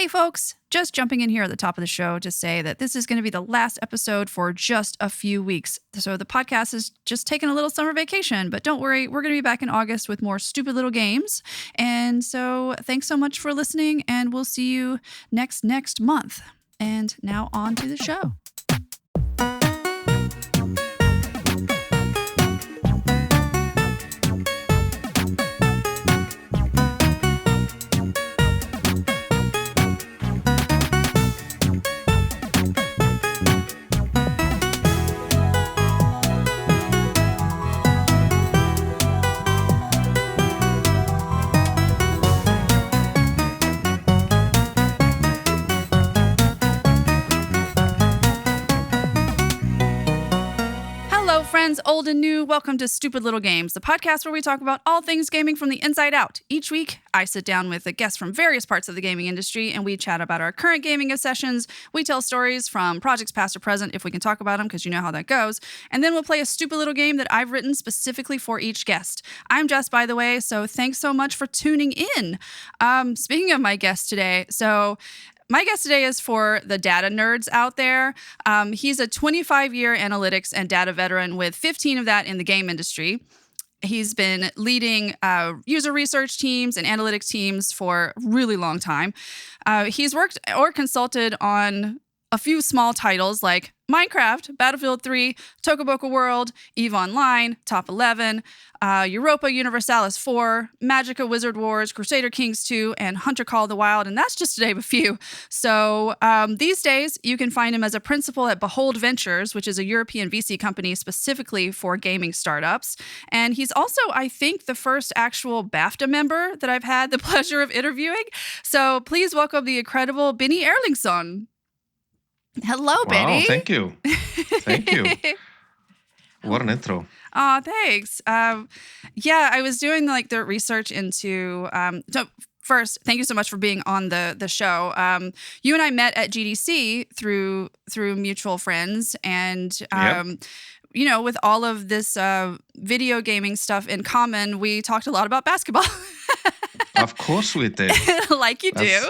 Hey folks, just jumping in here at the top of the show to say that this is going to be the last episode for just a few weeks. So the podcast is just taking a little summer vacation, but don't worry, we're going to be back in August with more stupid little games. And so thanks so much for listening, and we'll see you next month. And now on to the show. Friends, old and new, welcome to Stupid Little Games, the podcast where we talk about all things gaming from the inside out. Each week, I sit down with a guest from various parts of the gaming industry, and we chat about our current gaming sessions. We tell stories from projects past or present, if we can talk about them, because you know how that goes. And then we'll play a stupid little game that I've written specifically for each guest. I'm Jess, by the way, so thanks so much for tuning in. Speaking of my guest today, my guest today is for the data nerds out there. He's a 25-year analytics and data veteran with 15 of that in the game industry. He's been leading user research teams and analytics teams for a really long time. He's worked or consulted on a few small titles like Minecraft, Battlefield 3, Tokaboka World, EVE Online, Top 11, Europa Universalis 4, Magicka Wizard Wars, Crusader Kings 2, and Hunter Call of the Wild, and that's just to name a few. So these days, you can find him as a principal at Behold Ventures, which is a European VC company specifically for gaming startups. And he's also, I think, the first actual BAFTA member that I've had the pleasure of interviewing. So please welcome the incredible Binni Erlingsson. Hello, Binni. Wow, thank you. Thank you. What an intro. Oh, thanks. I was doing the research into. So first, thank you so much for being on the show. You and I met at GDC through mutual friends, and with all of this video gaming stuff in common, we talked a lot about basketball. Of course we did. Like you do.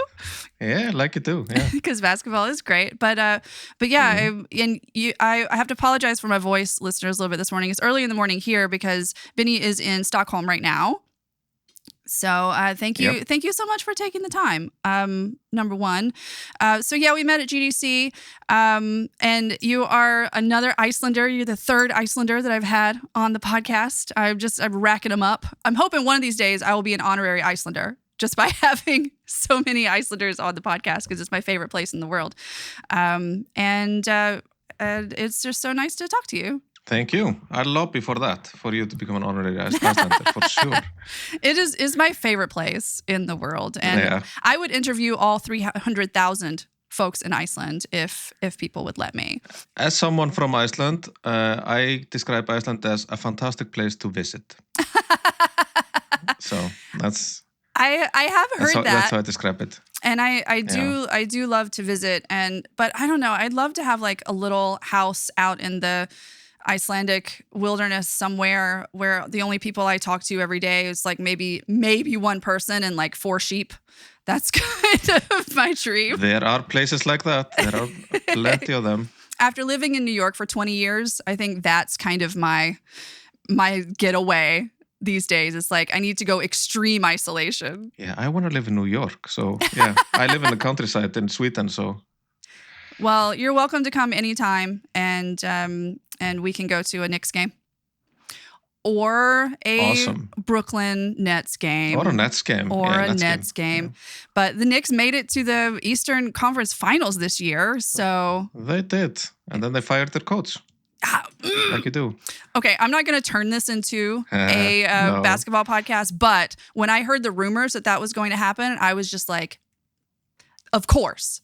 Yeah, like you do. Yeah, because basketball is great. But yeah, Mm-hmm. I have to apologize for my voice, listeners, a little bit this morning. It's early in the morning here because Binni is in Stockholm right now. So thank you so much for taking the time. Number one. We met at GDC, and you are another Icelander. You're the third Icelander that I've had on the podcast. I'm racking them up. I'm hoping one of these days I will be an honorary Icelander just by having so many Icelanders on the podcast, because it's my favorite place in the world. And it's just so nice to talk to you. Thank you. I'd lobby for that, for you to become an honorary Icelander, for sure. It is my favorite place in the world. And I would interview all 300,000 folks in Iceland if people would let me. As someone from Iceland, I describe Iceland as a fantastic place to visit. So that's... I have heard that. That's how I describe it. And I do love to visit, but I don't know. I'd love to have like a little house out in the Icelandic wilderness somewhere where the only people I talk to every day is like maybe one person and like 4 sheep. That's kind of my dream. There are places like that. There are plenty of them. After living in New York for 20 years, I think that's kind of my getaway these days. It's like I need to go extreme isolation. Yeah, I want to live in New York. So yeah, I live in the countryside in Sweden. So, well, you're welcome to come anytime, and we can go to a Knicks game or a Brooklyn Nets game or a Nets game Yeah. But the Knicks made it to the Eastern Conference Finals this year, so they did, and then they fired their coach. Like you do. Okay, I'm not going to turn this into a basketball podcast, but when I heard the rumors that was going to happen, I was just like, of course.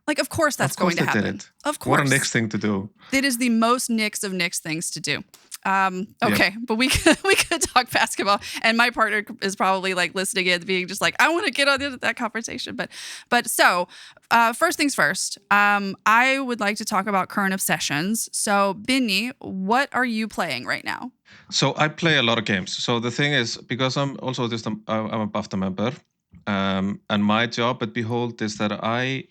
Like, of course that's going to happen. Of course. What a Knicks thing to do. It is the most Knicks of Knicks things to do. But we could talk basketball, and my partner is probably like listening in, being just like, I want to get on into that conversation. But so first things first, I would like to talk about current obsessions. So Binni, what are you playing right now? So I play a lot of games. So the thing is, because I'm also I'm a BAFTA member, And my job at Behold is that I'm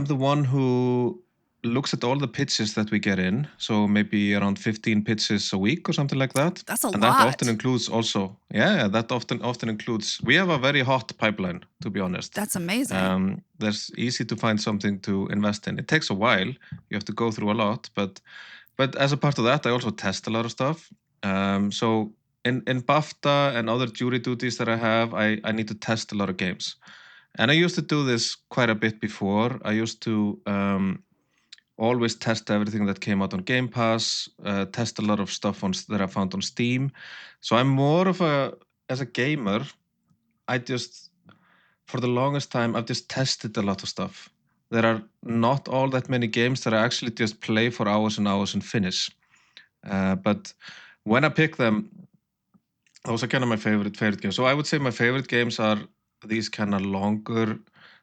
the one who looks at all the pitches that we get in. So maybe around 15 pitches a week or something like that. That's a and lot. that often includes also, that often includes, we have a very hot pipeline, to be honest. That's amazing. There's easy to find something to invest in. It takes a while. You have to go through a lot, but as a part of that, I also test a lot of stuff. So in BAFTA and other jury duties that I have, I need to test a lot of games. And I used to do this quite a bit before. I used to always test everything that came out on Game Pass, test a lot of stuff that I found on Steam. So I'm more of as a gamer, for the longest time, I've just tested a lot of stuff. There are not all that many games that I actually just play for hours and hours and finish. But when I pick them, those are kind of my favorite games. So I would say my favorite games are these kind of longer,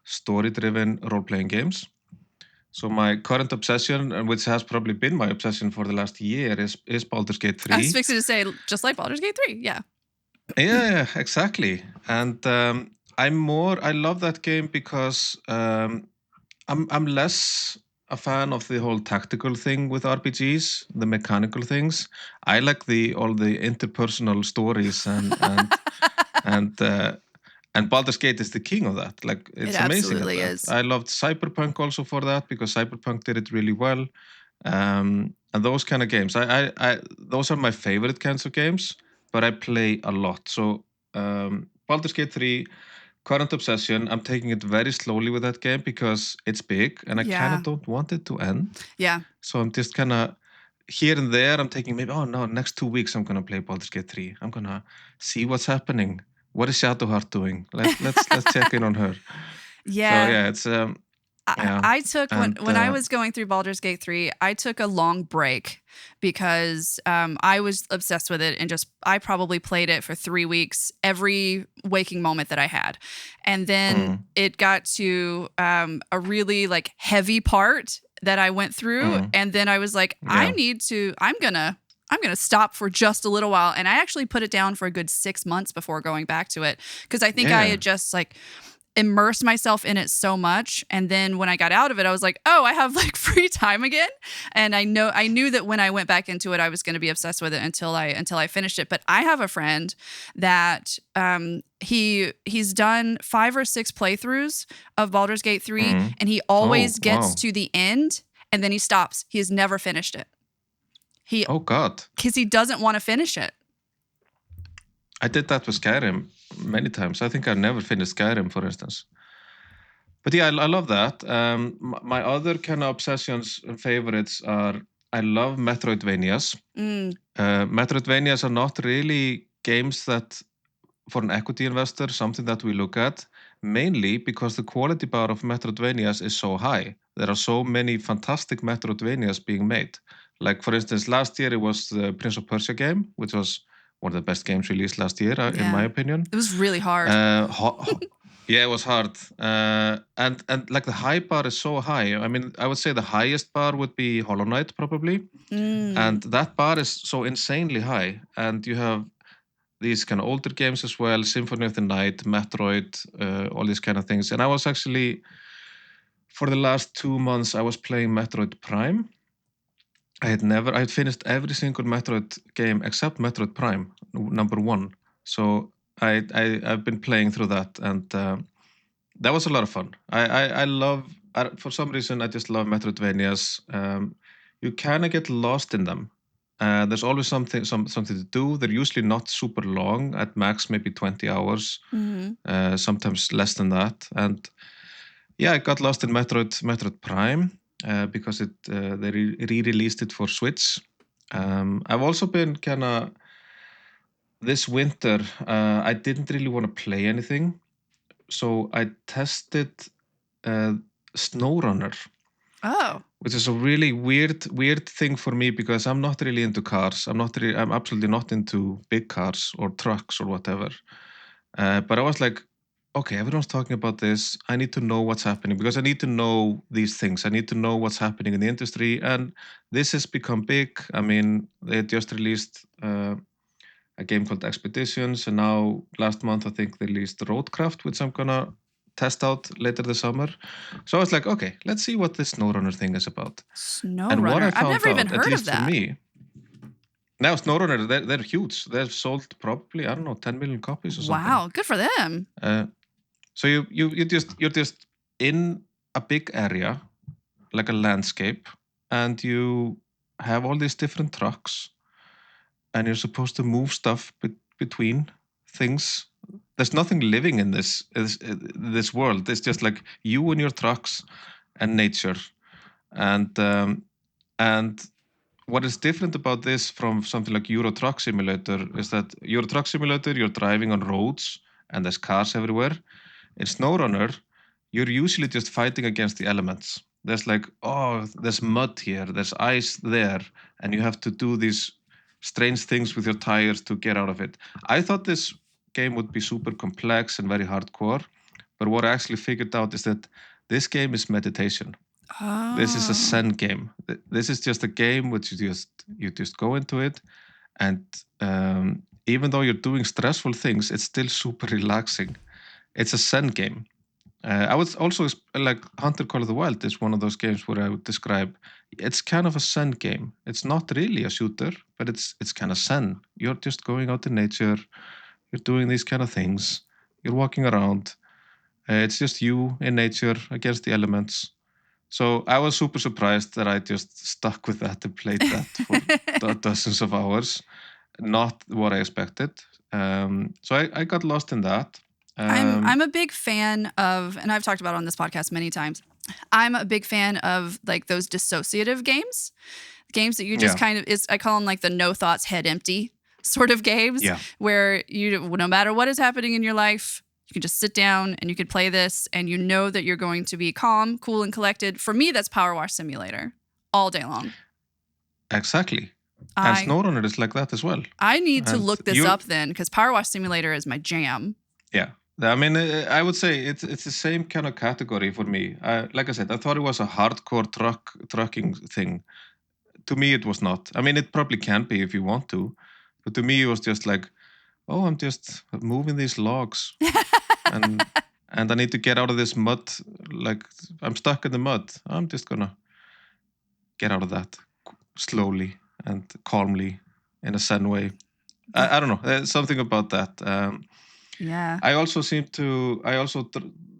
story-driven role-playing games. So my current obsession, and which has probably been my obsession for the last year, is Baldur's Gate 3. I was fixing to say, just like Baldur's Gate 3, yeah. Yeah, exactly. And I love that game because I'm less a fan of the whole tactical thing with RPGs, the mechanical things. I like all the interpersonal stories and Baldur's Gate is the king of that. Like, it's amazing. It absolutely is. I loved Cyberpunk also for that because Cyberpunk did it really well. And those kind of games, those are my favorite kinds of games, but I play a lot. So Baldur's Gate 3, current obsession. I'm taking it very slowly with that game because it's big and I kind of don't want it to end. Yeah. So I'm just kind of here and there. I'm taking maybe, next 2 weeks I'm going to play Baldur's Gate 3. I'm going to see what's happening. What is Shadowheart doing? Let's check in on her. Yeah. So yeah, it's I took when I was going through Baldur's Gate 3, I took a long break because I was obsessed with it and I probably played it for 3 weeks every waking moment that I had. And then it got to a really like heavy part that I went through and then I was like, I'm gonna stop for just a little while. And I actually put it down for a good 6 months before going back to it because I think I had just like immersed myself in it so much. And then when I got out of it, I was like, oh, I have like free time again. And I knew that when I went back into it, I was going to be obsessed with it until I finished it. But I have a friend that he's done 5 or 6 playthroughs of Baldur's Gate 3 and he always gets to the end and then he stops. He has never finished it. Because he doesn't want to finish it. I did that with Skyrim many times. I think I never finished Skyrim, for instance. But yeah, I love that. My other kind of obsessions and favorites are, I love Metroidvanias. Metroidvanias are not really games that, for an equity investor, something that we look at, mainly because the quality bar of Metroidvanias is so high. There are so many fantastic Metroidvanias being made. Like, for instance, last year it was the Prince of Persia game, which was one of the best games released last year, in my opinion. It was really hard. Yeah, it was hard. And like the high bar is so high. I mean, I would say the highest bar would be Hollow Knight, probably. And that bar is so insanely high. And you have these kind of older games as well, Symphony of the Night, Metroid, all these kind of things. And I was actually, for the last 2 months, I was playing Metroid Prime. I had finished every single Metroid game except Metroid Prime, number 1. So I've been playing through that, and that was a lot of fun. I love, for some reason, I just love Metroidvanias. You kind of get lost in them. There's always something to do. They're usually not super long, at max maybe 20 hours, sometimes less than that. And yeah, I got lost in Metroid Prime. Because they re-released it for Switch. I've also been kind of, this winter, I didn't really want to play anything, so I tested SnowRunner. Which is a really weird thing for me because I'm not really into cars. I'm absolutely not into big cars or trucks or whatever. But I was like, okay, everyone's talking about this. I need to know what's happening because I need to know these things. I need to know what's happening in the industry. And this has become big. I mean, they just released a game called Expeditions, and now last month I think they released Roadcraft, which I'm gonna test out later this summer. So I was like, okay, let's see what this SnowRunner thing is about. And what I SnowRunner. I've found never even out, at heard of least for that. me, now SnowRunner, they're huge. They've sold probably, I don't know, 10 million copies or something. Wow, good for them. So you're just in a big area, like a landscape, and you have all these different trucks, and you're supposed to move stuff between things. There's nothing living in this world. It's just like you and your trucks and nature, and what is different about this from something like Euro Truck Simulator is that Euro Truck Simulator, you're driving on roads and there's cars everywhere. In SnowRunner, you're usually just fighting against the elements. There's like, oh, there's mud here, there's ice there, and you have to do these strange things with your tires to get out of it. I thought this game would be super complex and very hardcore, but what I actually figured out is that this game is meditation. This is a Zen game. This is just a game which you just go into it, and even though you're doing stressful things, it's still super relaxing. It's a Zen game. I would also like Hunter Call of the Wild is one of those games where I would describe it's kind of a Zen game. It's not really a shooter, but it's kind of Zen. You're just going out in nature. You're doing these kind of things. You're walking around. It's just you in nature against the elements. So I was super surprised that I just stuck with that and played that for dozens of hours. Not what I expected. So I got lost in that. I'm a big fan of, and I've talked about it on this podcast many times, I'm a big fan of like those dissociative games that you just kind of, I call them like the no thoughts, head empty sort of games where you, no matter what is happening in your life, you can just sit down and you could play this and you know that you're going to be calm, cool, and collected. For me, that's Power Wash Simulator all day long. Exactly. And SnowRunner is like that as well. I need to look this up then because Power Wash Simulator is my jam. Yeah. I mean, I would say it's the same kind of category for me. Like I said, I thought it was a hardcore trucking thing. To me, it was not. I mean, it probably can be if you want to. But to me, it was just like, oh, I'm just moving these logs. and I need to get out of this mud. Like, I'm stuck in the mud. I'm just going to get out of that slowly and calmly in a Zen way. I don't know. There's something about that. Yeah. I also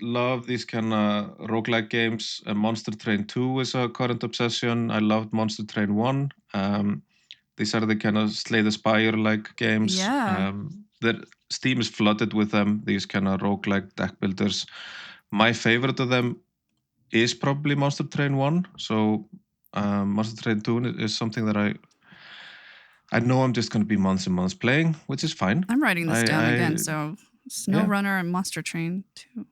love these kind of roguelike games. Monster Train 2 is a current obsession. I loved Monster Train 1. These are the kind of Slay the Spire-like games. Yeah. Steam is flooded with them, these kind of roguelike deck builders. My favorite of them is probably Monster Train 1. So Monster Train 2 is something that I know I'm just going to be months and months playing, which is fine. I'm writing this down again. So SnowRunner and Monster Train 2.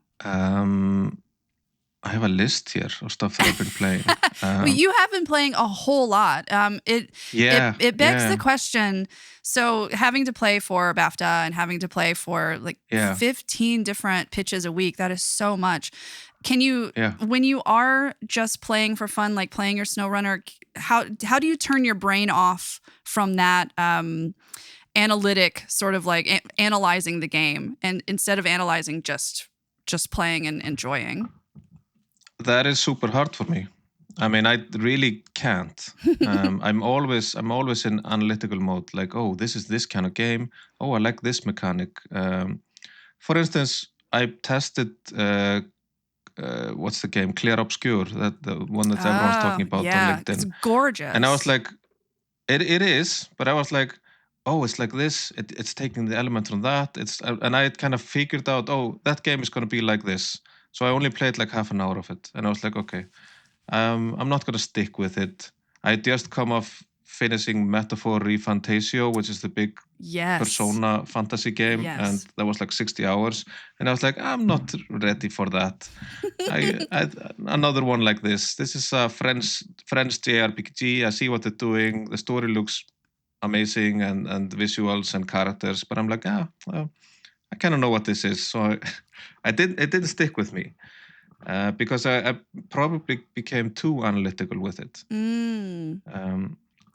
I have a list here of stuff that I've been playing. Well, you have been playing a whole lot. It begs the question. So having to play for BAFTA and having to play for like 15 different pitches a week, that is so much. Can you, when you are just playing for fun, like playing your SnowRunner, how do you turn your brain off from that analytic sort of like analyzing the game, and instead of analyzing, just playing and enjoying? That is super hard for me. I mean, I really can't. I'm always in analytical mode. Like, oh, this is this kind of game. Oh, I like this mechanic. For instance, I tested. What's the game? Clear Obscure, the one that everyone's talking about on LinkedIn. It's gorgeous. And I was like, it is, but I was like, oh, it's like this. It's taking the element from that. And I kind of figured out, oh, that game is going to be like this. So I only played like half an hour of it, and I was like, okay, I'm not going to stick with it. I just come off finishing Metaphor ReFantasio, which is the big Persona fantasy game, and that was like 60 hours. And I was like, I'm not ready for that. Another one like this. This is a French JRPG. I see what they're doing. The story looks amazing, and visuals and characters, but I'm like, well, I kind of know what this is. So it didn't stick with me. Because I probably became too analytical with it.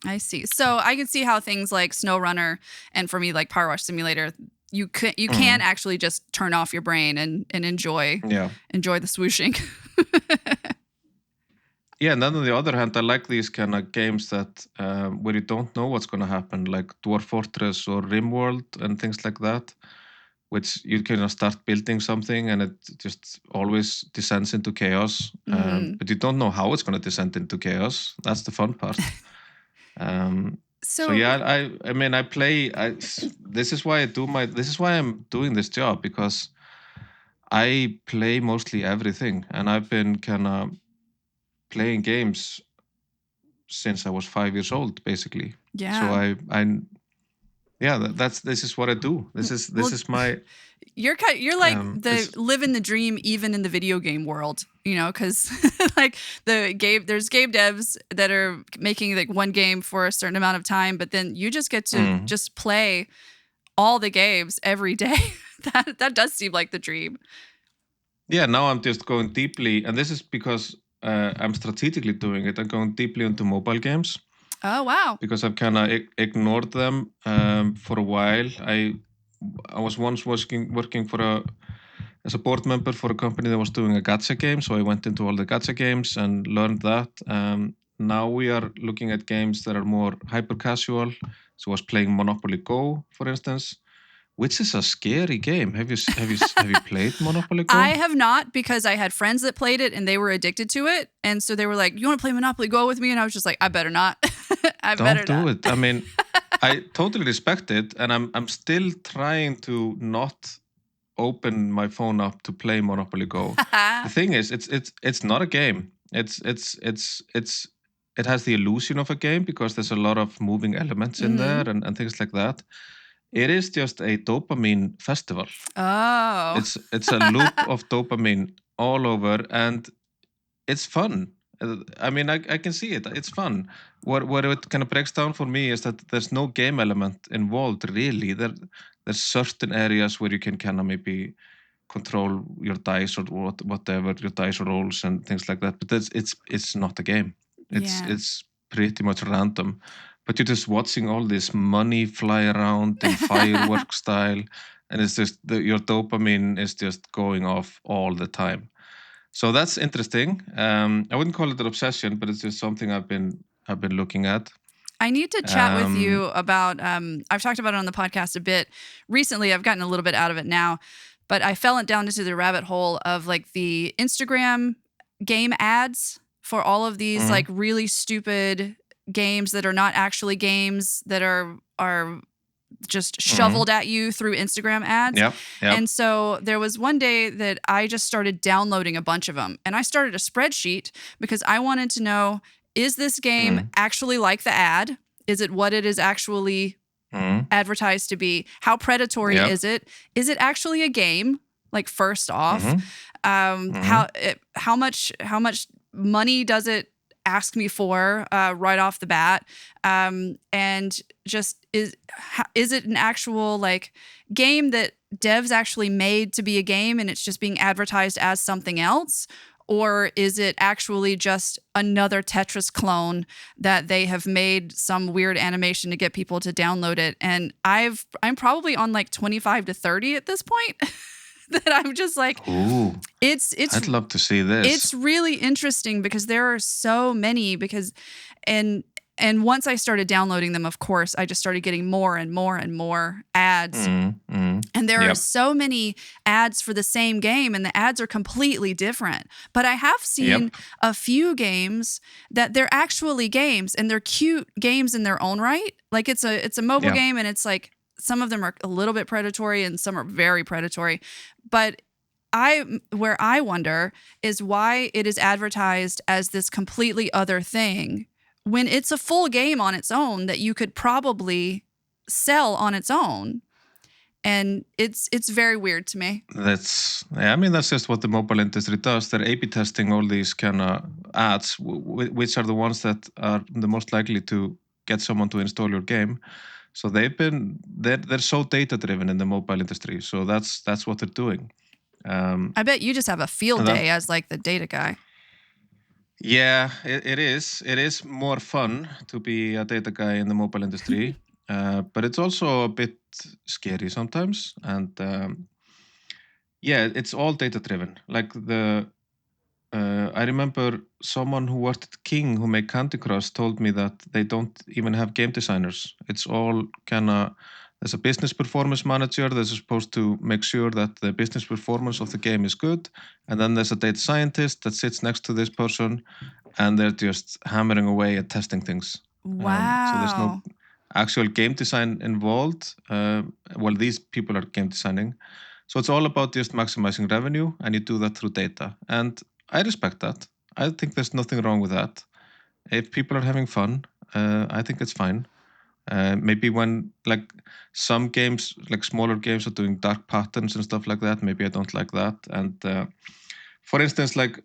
I see. So I can see how things like SnowRunner and for me like Power Wash Simulator, you can actually just turn off your brain and enjoy the swooshing. Yeah, and then on the other hand, I like these kind of games that where you don't know what's going to happen, like Dwarf Fortress or RimWorld and things like that, which you can start building something and it just always descends into chaos. But you don't know how it's going to descend into chaos. That's the fun part. So yeah, I mean, I play. This is why I'm doing this job, because I play mostly everything, and I've been kind of playing games since I was 5 years old, basically. Yeah. So this is what I do. This is my. You're like living the dream even in the video game world, because like there's game devs that are making like one game for a certain amount of time, but then you just get to just play all the games every day. that does seem like the dream. Yeah, now I'm just going deeply, and this is because I'm strategically doing it. I'm going deeply into mobile games. Oh, wow. Because I've kind of ignored them for a while. I was once working as a board member for a company that was doing a gacha game, so I went into all the gacha games and learned that. Now we are looking at games that are more hyper casual. So I was playing Monopoly Go, for instance, which is a scary game. Have you played Monopoly Go? I have not, because I had friends that played it and they were addicted to it, and so they were like, "You want to play Monopoly Go with me?" And I was just like, "I better not." Don't do it. I mean, I totally respect it, and I'm still trying to not open my phone up to play Monopoly Go. The thing is, it's not a game. It has the illusion of a game because there's a lot of moving elements in there and things like that. It is just a dopamine festival. Oh. It's a loop of dopamine all over, and it's fun. I mean, I can see it. It's fun. What it kind of breaks down for me is that there's no game element involved, really. There's certain areas where you can kind of maybe control your dice or whatever, your dice rolls and things like that. But it's not a game. It's pretty much random. But you're just watching all this money fly around in firework style, and it's just your dopamine is just going off all the time. So that's interesting. I wouldn't call it an obsession, but it's just something I've been looking at. I need to chat with you about. I've talked about it on the podcast a bit recently. I've gotten a little bit out of it now, but I fell down into the rabbit hole of like the Instagram game ads for all of these like really stupid games that are not actually games, that are just shoveled at you through Instagram ads. Yep. And so there was one day that I just started downloading a bunch of them, and I started a spreadsheet because I wanted to know, is this game actually like the ad? Is it what it is actually advertised to be? How predatory is it? Is it actually a game? Like, first off, how much money does it ask me for right off the bat? And just is it an actual like game that devs actually made to be a game and it's just being advertised as something else? Or is it actually just another Tetris clone that they have made some weird animation to get people to download it? And I'm probably on like 25 to 30 at this point. That I'm just like, ooh, it's I'd love to see this. It's really interesting because there are so many, and once I started downloading them, of course, I just started getting more and more and more ads. And there are so many ads for the same game, and the ads are completely different. But I have seen a few games that they're actually games, and they're cute games in their own right. Like it's a mobile game, and it's like some of them are a little bit predatory and some are very predatory. But where I wonder is why it is advertised as this completely other thing when it's a full game on its own that you could probably sell on its own. And it's very weird to me. That's just what the mobile industry does. They're A/B testing all these kind of ads, which are the ones that are the most likely to get someone to install your game. So they're so data driven in the mobile industry. So that's what they're doing. I bet you just have a field day as like the data guy. Yeah, it is. It is more fun to be a data guy in the mobile industry, but it's also a bit scary sometimes. And yeah, it's all data driven. Like I remember someone who worked at King who made Candy Crush told me that they don't even have game designers. It's all kind of there's a business performance manager that's supposed to make sure that the business performance of the game is good, and then there's a data scientist that sits next to this person, and they're just hammering away at testing things. So there's no Wow. actual game design involved. Well, these people are game designing. So it's all about just maximizing revenue, and you do that through data. And I respect that. I think there's nothing wrong with that. If people are having fun, I think it's fine. Maybe when like some games, like smaller games, are doing dark patterns and stuff like that, maybe I don't like that. And for instance, like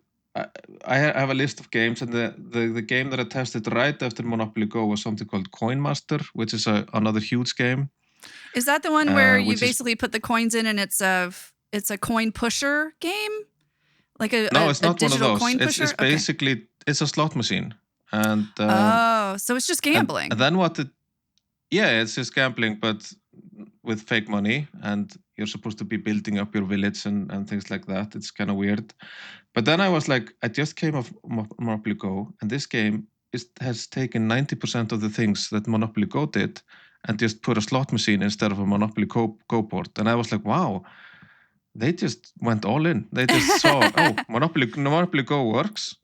I have a list of games, and the game that I tested right after Monopoly Go was something called Coin Master, which is another huge game. Is that the one where you Which is basically put the coins in and it's a coin pusher game? Like no, a, it's a not one of digital those. coin It's pusher? Okay. basically it's a slot machine, and Oh, so it's just gambling. and then what? Yeah, it's just gambling, but with fake money, and you're supposed to be building up your village and things like that. It's kind of weird. But then I was like, I just came off Monopoly Go, and this game has taken 90% of the things that Monopoly Go did and just put a slot machine instead of a Monopoly Go board. And I was like, wow, they just went all in. They just saw, oh, Monopoly Go works.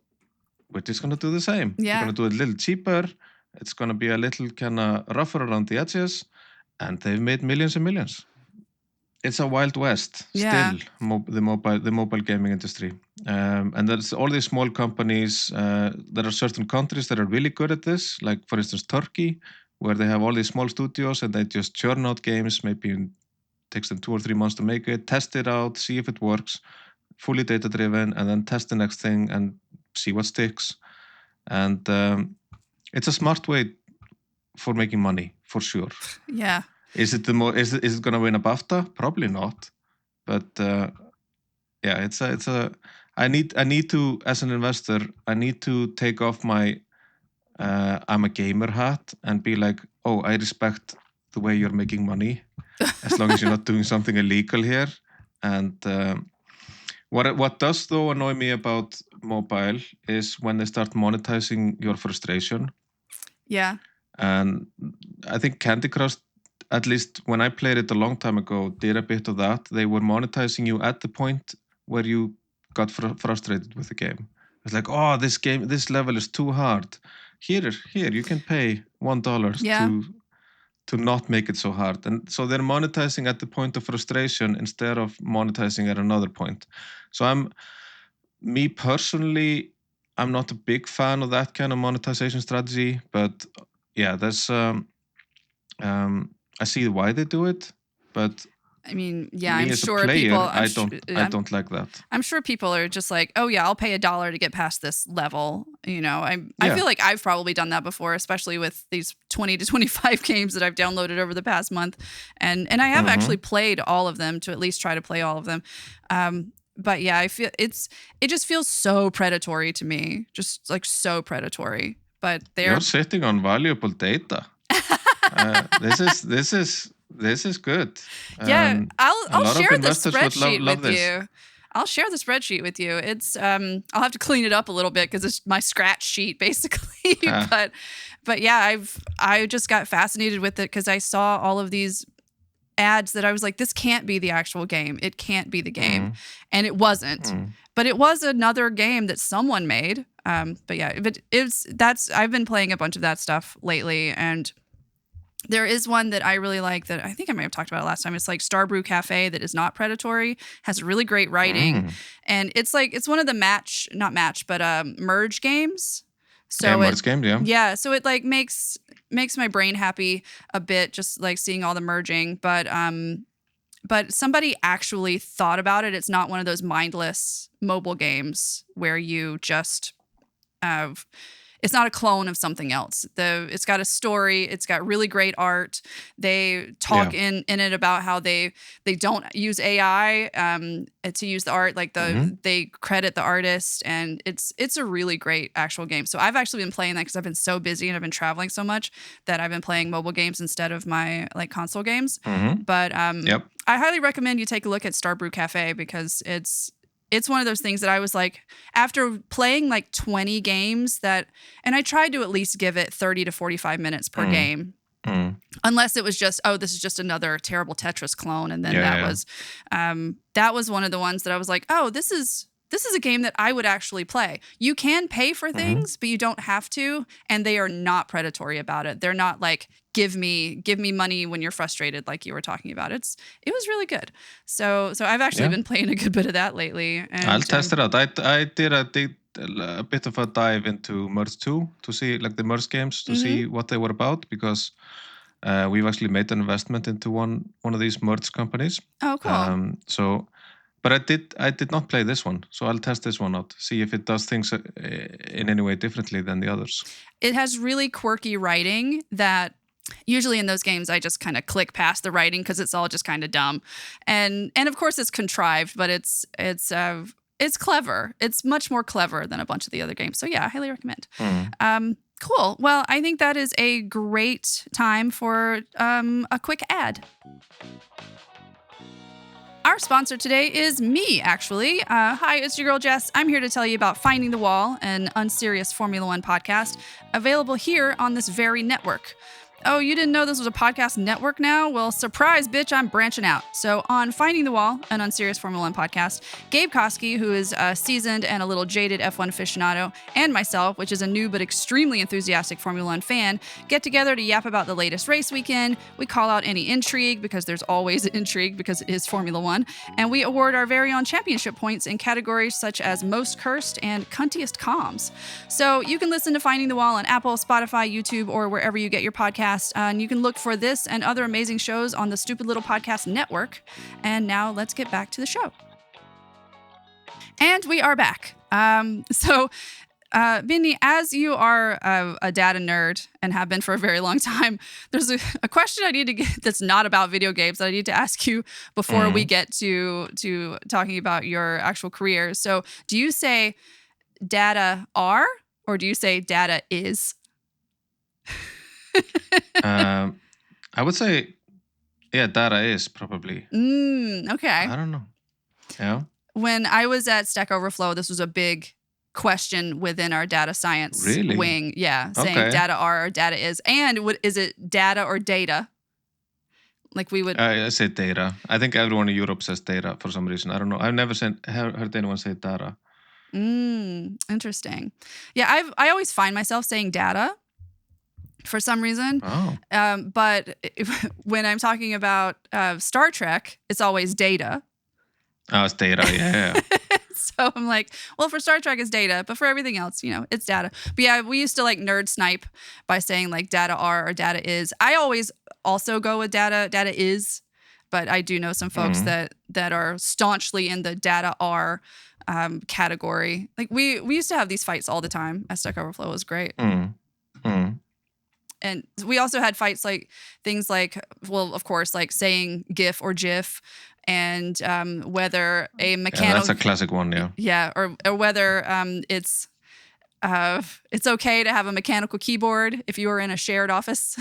We're just going to do the same. Yeah. We're going to do it a little cheaper. It's going to be a little kind of rougher around the edges. And they've made millions and millions. It's a wild west Yeah. still, the mobile gaming industry, and there's all these small companies. There are certain countries that are really good at this, like for instance Turkey, where they have all these small studios and they just churn out games. Maybe it takes them 2 or 3 months to make it, test it out, see if it works, fully data driven, and then test the next thing and see what sticks. And it's a smart way for making money, for sure. Yeah. Is it going to win a BAFTA? Probably not. But yeah, it's a. I need to, as an investor, I need to take off my I'm a gamer hat and be like, oh, I respect the way you're making money, as long as you're not doing something illegal here. And what does though annoy me about mobile is when they start monetizing your frustration. Yeah. And I think Candy Crush, at least when I played it a long time ago, did a bit of that. They were monetizing you at the point where you got frustrated with the game. It's like, oh, this level is too hard. Here, you can pay $1 Yeah. to not make it so hard. And so they're monetizing at the point of frustration instead of monetizing at another point. So me personally, I'm not a big fan of that kind of monetization strategy, but yeah, there's I see why they do it, but I mean, yeah, me I'm as a sure player, people. I don't like that. I'm sure people are just like, oh yeah, I'll pay $1 to get past this level. You know, I Yeah. feel like I've probably done that before, especially with these 20 to 25 games that I've downloaded over the past month, and I have actually played all of them to at least try to play all of them. But yeah, I feel it just feels so predatory to me, just like so predatory. But You're sitting on valuable data. This is good. Yeah, I'll share the spreadsheet love with this. you. I'll share the spreadsheet with you. It's I'll have to clean it up a little bit because it's my scratch sheet basically. But yeah, I just got fascinated with it because I saw all of these ads that I was like, this can't be the actual game. It can't be the game, and it wasn't. But it was another game that someone made. But yeah, I've been playing a bunch of that stuff lately, and there is one that I really like that I think I might have talked about it last time. It's like Starbrew Cafe that is not predatory, has really great writing. And it's one of the merge games. So merge games, yeah. Yeah, so it like makes my brain happy a bit just like seeing all the merging, but somebody actually thought about it. It's not one of those mindless mobile games where you just it's not a clone of something else. It's got a story. It's got really great art. They talk in it about how they don't use AI to use the art. Like they credit the artist, and it's a really great actual game. So I've actually been playing that because I've been so busy and I've been traveling so much that I've been playing mobile games instead of my like console games. But I highly recommend you take a look at Starbrew Cafe because it's one of those things that I was like, after playing like 20 games and I tried to at least give it 30 to 45 minutes per game. Unless it was just, this is just another terrible Tetris clone. And then that was one of the ones that I was like, this is a game that I would actually play. You can pay for things, but you don't have to. And they are not predatory about it. They're not like, give me money when you're frustrated, like you were talking about. It was really good. So I've actually been playing a good bit of that lately. And, I'll test it out. I did a bit of a dive into Merge 2 to see like the Merge games to see what they were about, because we've actually made an investment into one of these Merge companies. Oh, cool. But I did not play this one, so I'll test this one out, see if it does things in any way differently than the others. It has really quirky writing that usually in those games I just kind of click past the writing because it's all just kind of dumb, and of course it's contrived, but it's clever. It's much more clever than a bunch of the other games. So yeah, I highly recommend. Cool. Well, I think that is a great time for a quick ad. Our sponsor today is me, actually. Hi, it's your girl, Jess. I'm here to tell you about Finding the Wall, an unserious Formula One podcast, available here on this very network. Oh, you didn't know this was a podcast network now? Well, surprise, bitch, I'm branching out. So on Finding the Wall, an unserious Formula One podcast, Gabe Koski, who is a seasoned and a little jaded F1 aficionado, and myself, which is a new but extremely enthusiastic Formula One fan, get together to yap about the latest race weekend. We call out any intrigue, because there's always intrigue because it is Formula One, and we award our very own championship points in categories such as Most Cursed and Cuntiest Comms. So you can listen to Finding the Wall on Apple, Spotify, YouTube, or wherever you get your podcast. And you can look for this and other amazing shows on the Stupid Little Podcast Network. And now let's get back to the show. And we are back. Binni, as you are a data nerd and have been for a very long time, there's a question I need to get that's not about video games that I need to ask you before we get to talking about your actual career. So do you say data are, or do you say data is? I would say, data is probably. Okay. I don't know. Yeah. When I was at Stack Overflow, this was a big question within our data science wing. Yeah, saying data are or data is. And is it data or data? Like we would. I say data. I think everyone in Europe says data for some reason. I don't know. I've never heard anyone say data. Interesting. Yeah, I always find myself saying data for some reason. But when I'm talking about Star Trek, it's always data. Oh, it's data, yeah. So I'm like, well, for Star Trek it's data, but for everything else, it's data. But yeah, we used to like nerd snipe by saying like data are or data is. I always also go with data is, but I do know some folks that are staunchly in the data are category. Like we used to have these fights all the time at Stack Overflow. It was great. And we also had fights like things like, well, of course, like saying GIF or GIF, and whether a mechanical... Yeah, that's a classic one, yeah. Yeah, or whether it's okay to have a mechanical keyboard if you are in a shared office.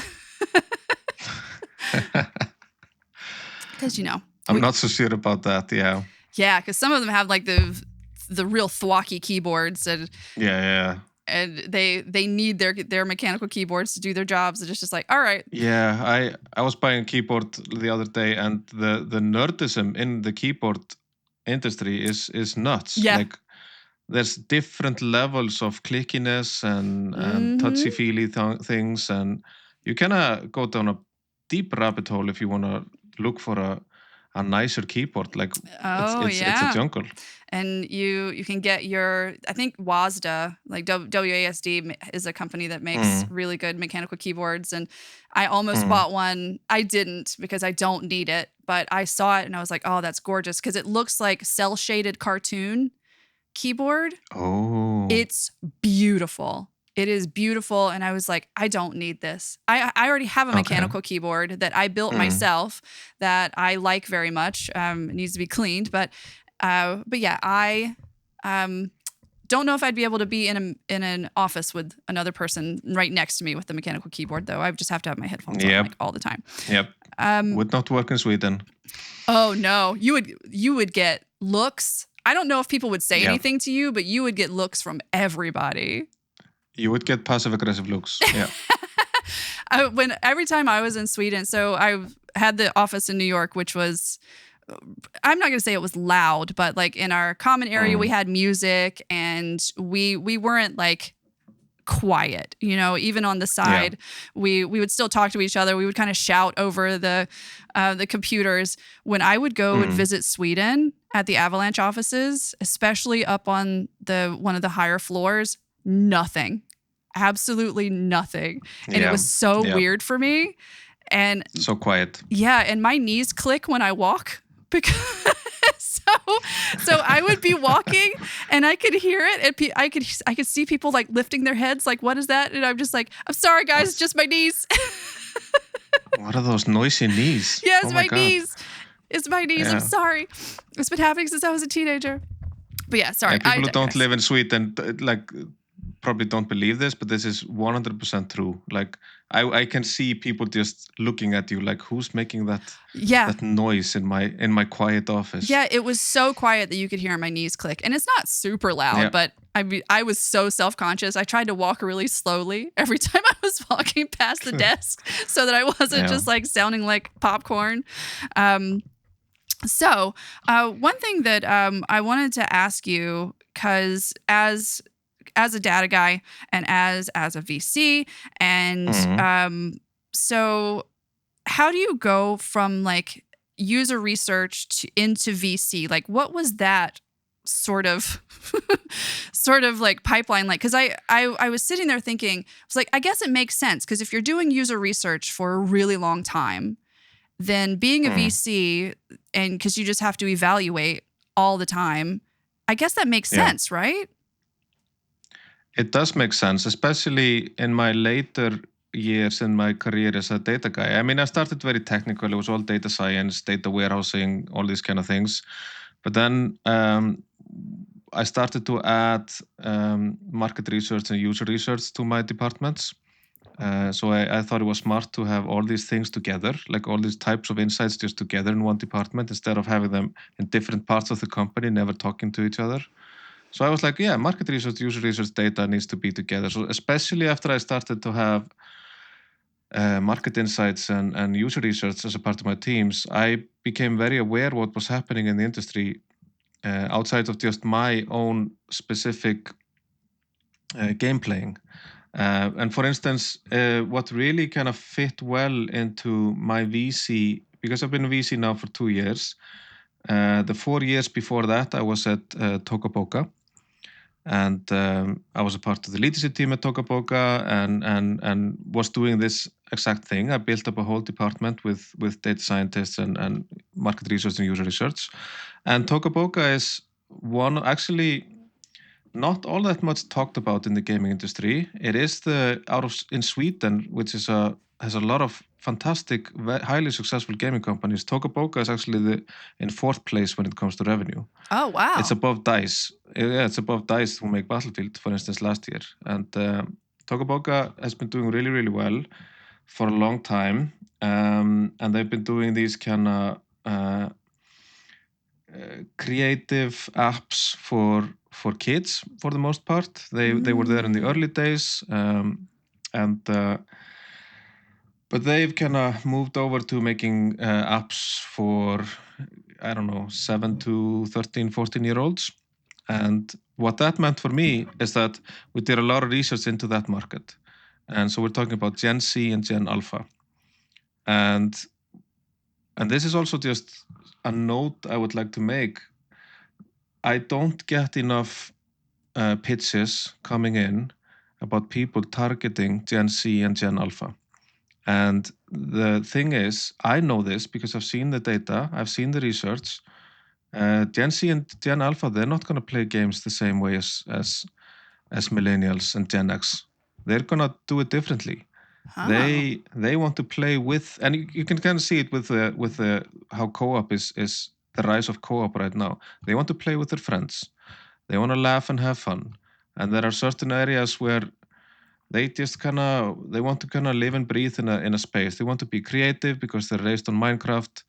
Because, I'm not so sure about that, yeah. Yeah, because some of them have like the real thwacky keyboards. And and they need their mechanical keyboards to do their jobs. It's just like, all right. Yeah, I was buying a keyboard the other day, and the nerdism in the keyboard industry is nuts. Yeah. Like there's different levels of clickiness and touchy-feely things, and you kind of go down a deep rabbit hole if you want to look for a nicer keyboard. Like it's a jungle. And you can get I think WASD, like WASD is a company that makes really good mechanical keyboards. And I almost bought one. I didn't because I don't need it, but I saw it and I was like, oh, that's gorgeous. Because it looks like cell-shaded cartoon keyboard. Oh. It's beautiful. It is beautiful, and I was like, I don't need this. I already have a mechanical keyboard that I built myself that I like very much. It needs to be cleaned, but yeah, I don't know if I'd be able to be in an office with another person right next to me with the mechanical keyboard, though. I just have to have my headphones on like all the time. Yep. Would not work in Sweden. Oh no, you would get looks. I don't know if people would say anything to you, but you would get looks from everybody. You would get passive-aggressive looks, yeah. Every time I was in Sweden, so I had the office in New York, which was, I'm not going to say it was loud, but like in our common area, we had music and we weren't like quiet, even on the side, we would still talk to each other. We would kind of shout over the computers. When I would go and visit Sweden at the Avalanche offices, especially up on one of the higher floors, nothing, absolutely nothing. And it was so weird for me. And so quiet. Yeah. And my knees click when I walk because so I would be walking and I could hear it. And I could see people like lifting their heads. Like, what is that? And I'm just like, I'm sorry guys, it's just my knees. What are those noisy knees? Yeah, it's my knees. It's my knees. Yeah. I'm sorry. It's been happening since I was a teenager. But yeah, sorry. People who don't live in Sweden, like, probably don't believe this, but this is 100% true. Like, I can see people just looking at you like, who's making that noise in my quiet office? Yeah, it was so quiet that you could hear my knees click. And it's not super loud, but I was so self-conscious. I tried to walk really slowly every time I was walking past the desk so that I wasn't just like sounding like popcorn. So one thing that I wanted to ask you, because as a data guy and as a VC, and so how do you go from like user research into VC? Like, what was that sort of like pipeline like? Because I was sitting there thinking, I was like, I guess it makes sense, because if you're doing user research for a really long time, then being a VC, and because you just have to evaluate all the time, I guess that makes sense, right? It does make sense, especially in my later years in my career as a data guy. I mean, I started very technical. It was all data science, data warehousing, all these kind of things. But then I started to add market research and user research to my departments. So I thought it was smart to have all these things together, like all these types of insights just together in one department, instead of having them in different parts of the company, never talking to each other. So I was like, yeah, market research, user research, data needs to be together. So especially after I started to have market insights and user research as a part of my teams, I became very aware what was happening in the industry outside of just my own specific game playing. And for instance, what really kind of fit well into my VC, because I've been a VC now for 2 years, the 4 years before that, I was at Tokaboka. And I was a part of the leadership team at Tokaboka and was doing this exact thing. I built up a whole department with data scientists and market research and user research. And Tokaboka is one, actually not all that much talked about in the gaming industry. It is in Sweden, which is has a lot of fantastic, highly successful gaming companies. Tokaboka is actually in 4th place when it comes to revenue. Oh, wow. It's above DICE. Yeah, it's above DICE, who make Battlefield, for instance, last year. And Tokaboka has been doing really, really well for a long time. And they've been doing these kind of creative apps for kids, for the most part. They were there in the early days. But they've kind of moved over to making apps for, I don't know, 7 to 13, 14-year-olds. And what that meant for me is that we did a lot of research into that market. And so we're talking about Gen Z and Gen Alpha. And this is also just a note I would like to make. I don't get enough pitches coming in about people targeting Gen Z and Gen Alpha. And the thing is, I know this because I've seen the data, I've seen the research. Gen Z and Gen Alpha, they're not going to play games the same way as millennials and Gen X. they're gonna do it differently. Oh. They want to play with, and you can kind of see it with the how co-op is the rise of co-op right now. They want to play with their friends. They want to laugh and have fun. And there are certain areas where they just they want to kind of live and breathe in a space. They want to be creative because they're raised on Minecraft,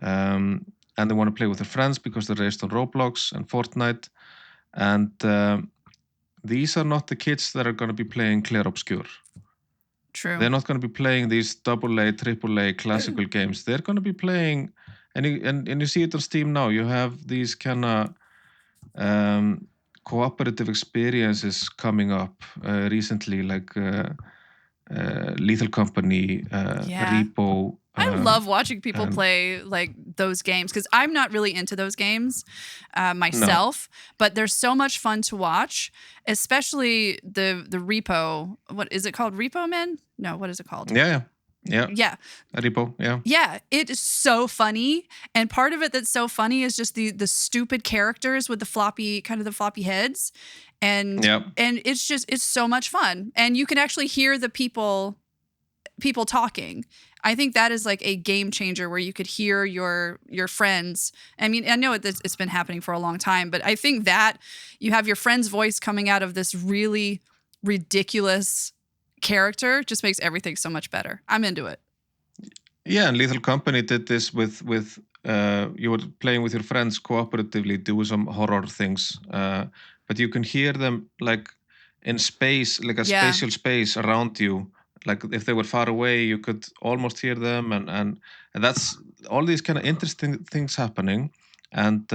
and they want to play with their friends because they're raised on Roblox and Fortnite. And these are not the kids that are going to be playing Clair Obscur. True. They're not going to be playing these AA, AAA classical games. They're going to be playing, and you see it on Steam now. You have these kind of cooperative experiences coming up recently, like Lethal Company, Repo. I love watching people play like those games because I'm not really into those games myself, but they're so much fun to watch, especially the Repo. What is it called? Repo Man? No, what is it called? Yeah. Repo, yeah. Yeah, it is so funny. And part of it that's so funny is just the stupid characters with the floppy heads. And it's so much fun. And you can actually hear the people talking. I think that is like a game changer where you could hear your friends. I mean, I know it's been happening for a long time, but I think that you have your friend's voice coming out of this really ridiculous character just makes everything so much better. I'm into it. Yeah, and Lethal Company did this with you were playing with your friends cooperatively, do some horror things, but you can hear them like in space, like a spatial space around you. Like if they were far away, you could almost hear them, and that's all these kind of interesting things happening. And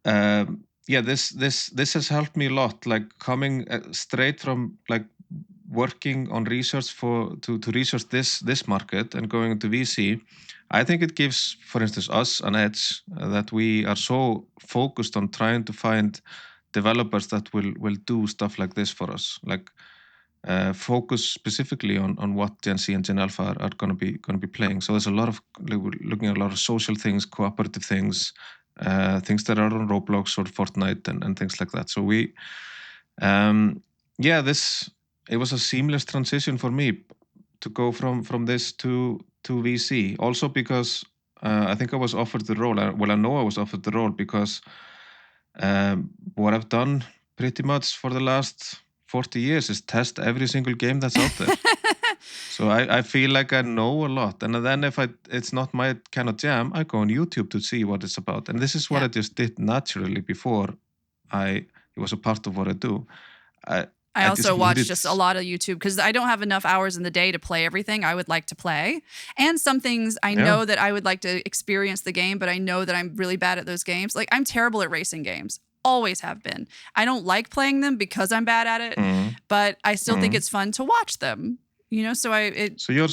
this has helped me a lot. Like coming straight from like working on research to research this market and going into VC, I think it gives, for instance, us an edge that we are so focused on trying to find developers that will do stuff like this for us. Like focus specifically on what Gen Z and Gen Alpha are going to be playing. So there's a lot of looking at a lot of social things, cooperative things, things that are on Roblox or Fortnite and things like that. So we, it was a seamless transition for me to go from this to VC. Also because I think I was offered the role. I know I was offered the role because what I've done pretty much for the last 40 years is test every single game that's out there. So I feel like I know a lot. And then if it's not my kind of jam, I go on YouTube to see what it's about. And this is what I just did naturally before it was a part of what I do. I also watch just a lot of YouTube because I don't have enough hours in the day to play everything I would like to play. And some things I know that I would like to experience the game, but I know that I'm really bad at those games. Like I'm terrible at racing games. Always have been. I don't like playing them because I'm bad at it, but I still think it's fun to watch them. You know, so you're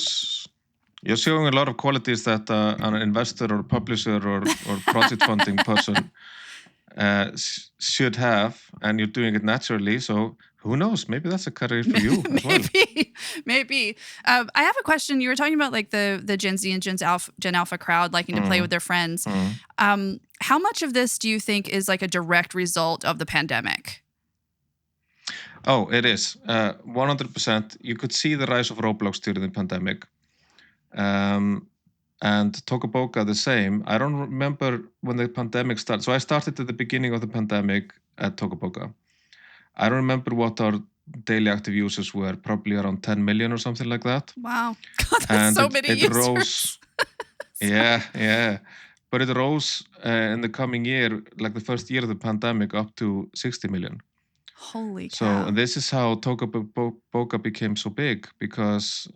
showing a lot of qualities that an investor or publisher or project funding person should have, and you're doing it naturally. So who knows? Maybe that's a career for you as well. Maybe. I have a question. You were talking about like the Gen Z and Gen Alpha crowd liking to play with their friends. How much of this do you think is like a direct result of the pandemic? Oh, it is. 100%. You could see the rise of Roblox during the pandemic. And Tokaboka the same. I don't remember when the pandemic started. So I started at the beginning of the pandemic at Tokaboka. I don't remember what our daily active users were, probably around 10 million or something like that. Wow. God, that's so many users. Rose. Yeah. But it rose in the coming year, like the first year of the pandemic, up to 60 million. Holy cow. So this is how Tokaboka became so big, because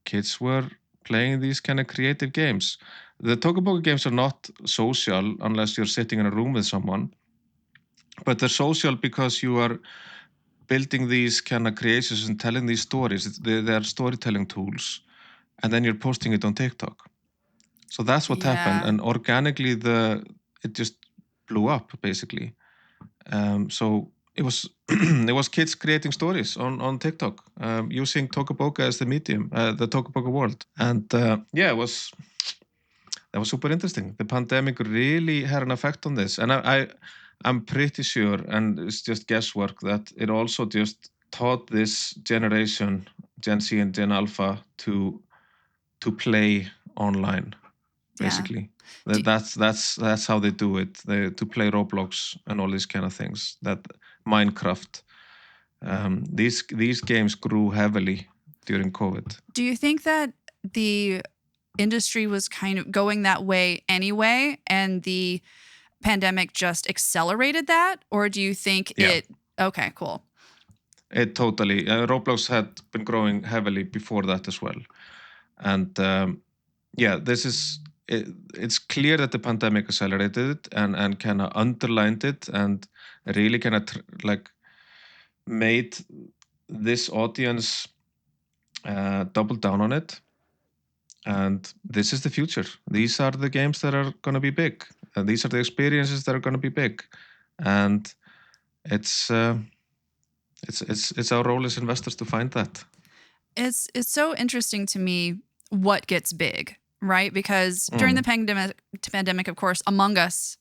kids were playing these kind of creative games. The Tokaboka games are not social unless you're sitting in a room with someone, but they're social because you are building these kind of creations and telling these stories. They're storytelling tools, and then you're posting it on TikTok. So that's what happened, and organically it just blew up basically. So it was kids creating stories on TikTok using Tokaboka as the medium, the Tokaboka world, and that was super interesting. The pandemic really had an effect on this, and I'm pretty sure, and it's just guesswork, that it also just taught this generation, Gen Z and Gen Alpha, to play online, basically. That's how they do it. They to play Roblox and all these kind of things. That Minecraft. These games grew heavily during COVID. Do you think that the industry was kind of going that way anyway, and the pandemic just accelerated that? Or do you think it... Okay, cool. It totally. Roblox had been growing heavily before that as well. And this is... It's clear that the pandemic accelerated it and kind of underlined it and really kind of made this audience double down on it. And this is the future. These are the games that are going to be big. And these are the experiences that are going to be big. And it's our role as investors to find that. It's so interesting to me what gets big, right? Because during the pandemic, of course, Among Us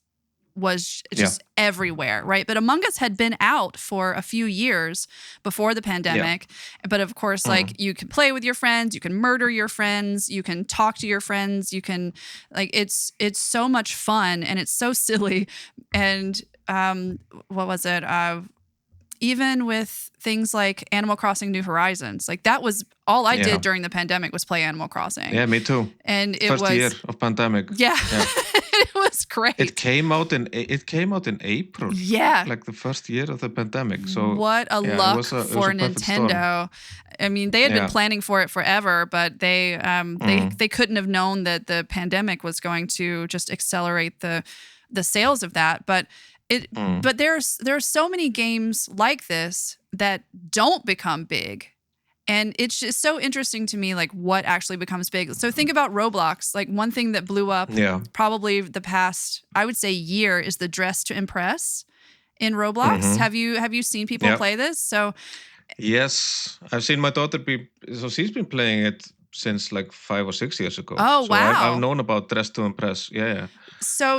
was just everywhere, right? But Among Us had been out for a few years before the pandemic. But of course, like, you can play with your friends, you can murder your friends, you can talk to your friends, you can, like, it's so much fun and it's so silly. And what was it? Even with things like Animal Crossing New Horizons, like, that was all I did during the pandemic was play Animal Crossing. Yeah, me too. And it First was year of pandemic. Yeah. It was great. It came out in April. Yeah. Like the first year of the pandemic. So what a luck for Nintendo. I mean, they had been planning for it forever, but they couldn't have known that the pandemic was going to just accelerate the sales of that. But but there's so many games like this that don't become big. And it's just so interesting to me, like, what actually becomes big. So think about Roblox. Like, one thing that blew up probably the past, I would say, year is the dress to impress in Roblox. Have you seen people play this? So yes, I've seen my daughter she's been playing it since like 5 or 6 years ago. Oh, so wow. I've known about dress to impress. Yeah. So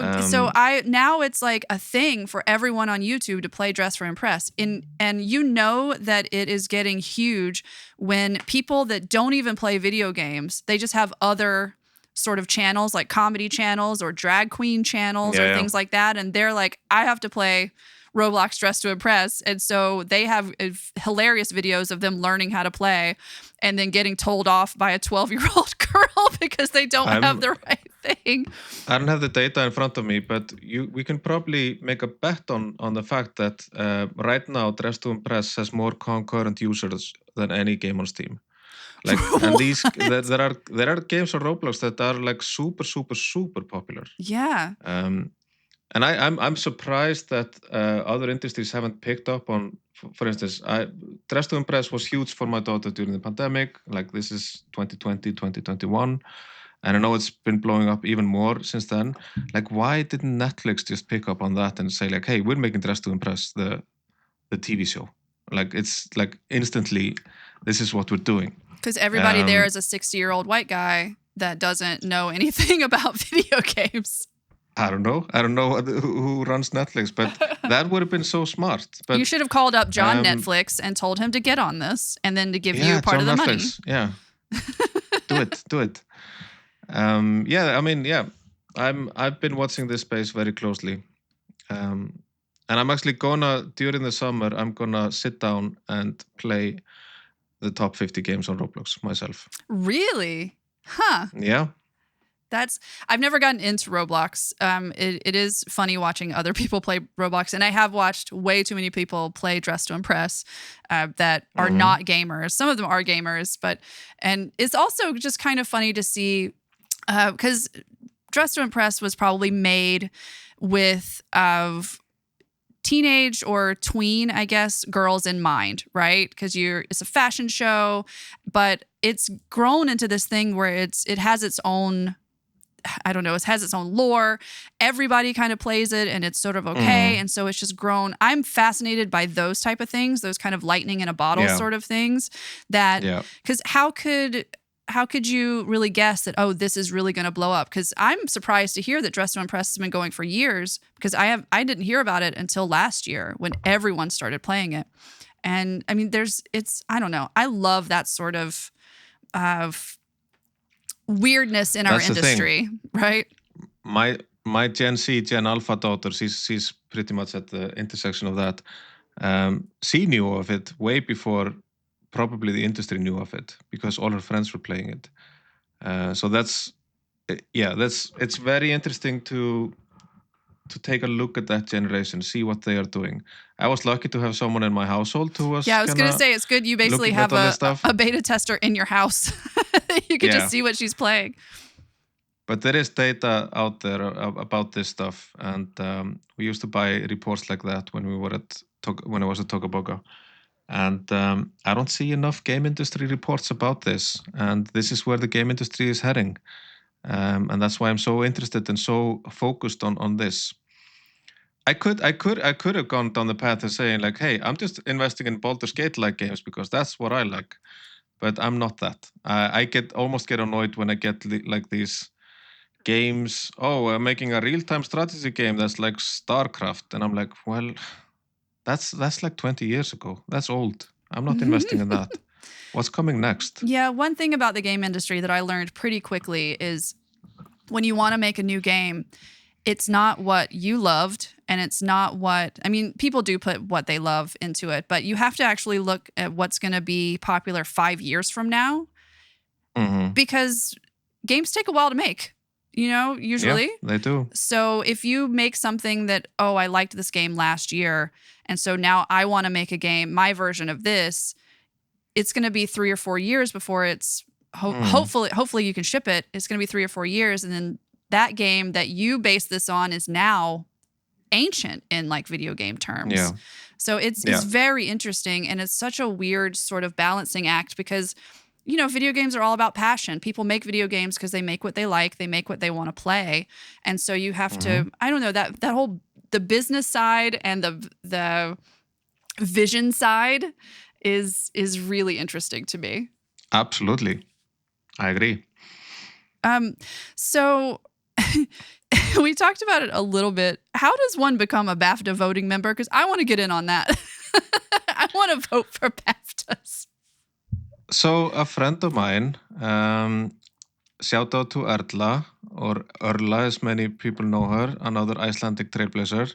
now it's like a thing for everyone on YouTube to play Dress for Impress. And you know that it is getting huge when people that don't even play video games, they just have other sort of channels, like comedy channels or drag queen channels or things like that. And they're like, I have to play Roblox Dress to Impress. And so they have hilarious videos of them learning how to play and then getting told off by a 12-year-old girl because they don't have the right thing. I don't have the data in front of me, but we can probably make a bet on the fact that right now Dress to Impress has more concurrent users than any game on Steam. Like, and there are games on Roblox that are like super, super, super popular. Yeah. And I'm surprised that other industries haven't picked up on. For instance, Dress to Impress was huge for my daughter during the pandemic. Like, this is 2020, 2021. And I know it's been blowing up even more since then. Like, why didn't Netflix just pick up on that and say, like, hey, we're making Dress to Impress the TV show? Like, it's like instantly, this is what we're doing. Because everybody there is a 60-year-old white guy that doesn't know anything about video games. I don't know who runs Netflix, but that would have been so smart. But you should have called up John Netflix and told him to get on this and then to give you part John of the Netflix. money. Yeah. Do it. I've been watching this space very closely. And I'm actually during the summer, I'm gonna sit down and play the top 50 games on Roblox myself. Really? Huh. Yeah. I've never gotten into Roblox. It is funny watching other people play Roblox, and I have watched way too many people play Dress to Impress that are not gamers. Some of them are gamers, and it's also just kind of funny to see because Dress to Impress was probably made with teenage or tween, I guess, girls in mind, right? Because it's a fashion show, but it's grown into this thing where it has its own. I don't know, it has its own lore. Everybody kind of plays it and it's sort of okay. And so it's just grown. I'm fascinated by those type of things, those kind of lightning in a bottle sort of things because how could how could you really guess that, oh, this is really going to blow up? Because I'm surprised to hear that Dress to Impress has been going for years, because I didn't hear about it until last year when everyone started playing it. And I mean, I don't know. I love that sort of weirdness in our That's the thing. industry, right? My Gen Z, Gen Alpha daughter, she's pretty much at the intersection of that. She knew of it way before probably the industry knew of it, because all her friends were playing it. So it's very interesting to take a look at that generation, see what they are doing. I was lucky to have someone in my household who was. Yeah, I was going to say, it's good you basically have a beta tester in your house. You can just see what she's playing. But there is data out there about this stuff, and we used to buy reports like that when I was at Tokaboka. And I don't see enough game industry reports about this, and this is where the game industry is heading. And that's why I'm so interested and so focused on this. I could have gone down the path of saying like, hey, I'm just investing in Baldur's Gate-like games because that's what I like. But I'm not that. I almost get annoyed when I get like these games. Oh, I'm making a real-time strategy game that's like StarCraft, and I'm like, well, that's like 20 years ago. That's old. I'm not investing in that. What's coming next? Yeah, one thing about the game industry that I learned pretty quickly is when you want to make a new game, it's not what you loved, and it's not what, I mean, people do put what they love into it, but you have to actually look at what's going to be popular 5 years from now, because games take a while to make, usually. Yeah, they do. So if you make something that, oh, I liked this game last year, and so now I want to make a game, my version of this, it's going to be 3 or 4 years before it's hopefully you can ship it. It's going to be 3 or 4 years, and then that game that you base this on is now ancient in like video game terms. Yeah. So it's very interesting, and it's such a weird sort of balancing act because, video games are all about passion. People make video games because they make what they like, they make what they want to play. And so you have to, I don't know, that whole, the business side and the vision side is really interesting to me. Absolutely. I agree. So we talked about it a little bit. How does one become a BAFTA voting member? Because I want to get in on that. I want to vote for BAFTAs. So a friend of mine, shout out to Erla, or Erla as many people know her, another Icelandic trailblazer.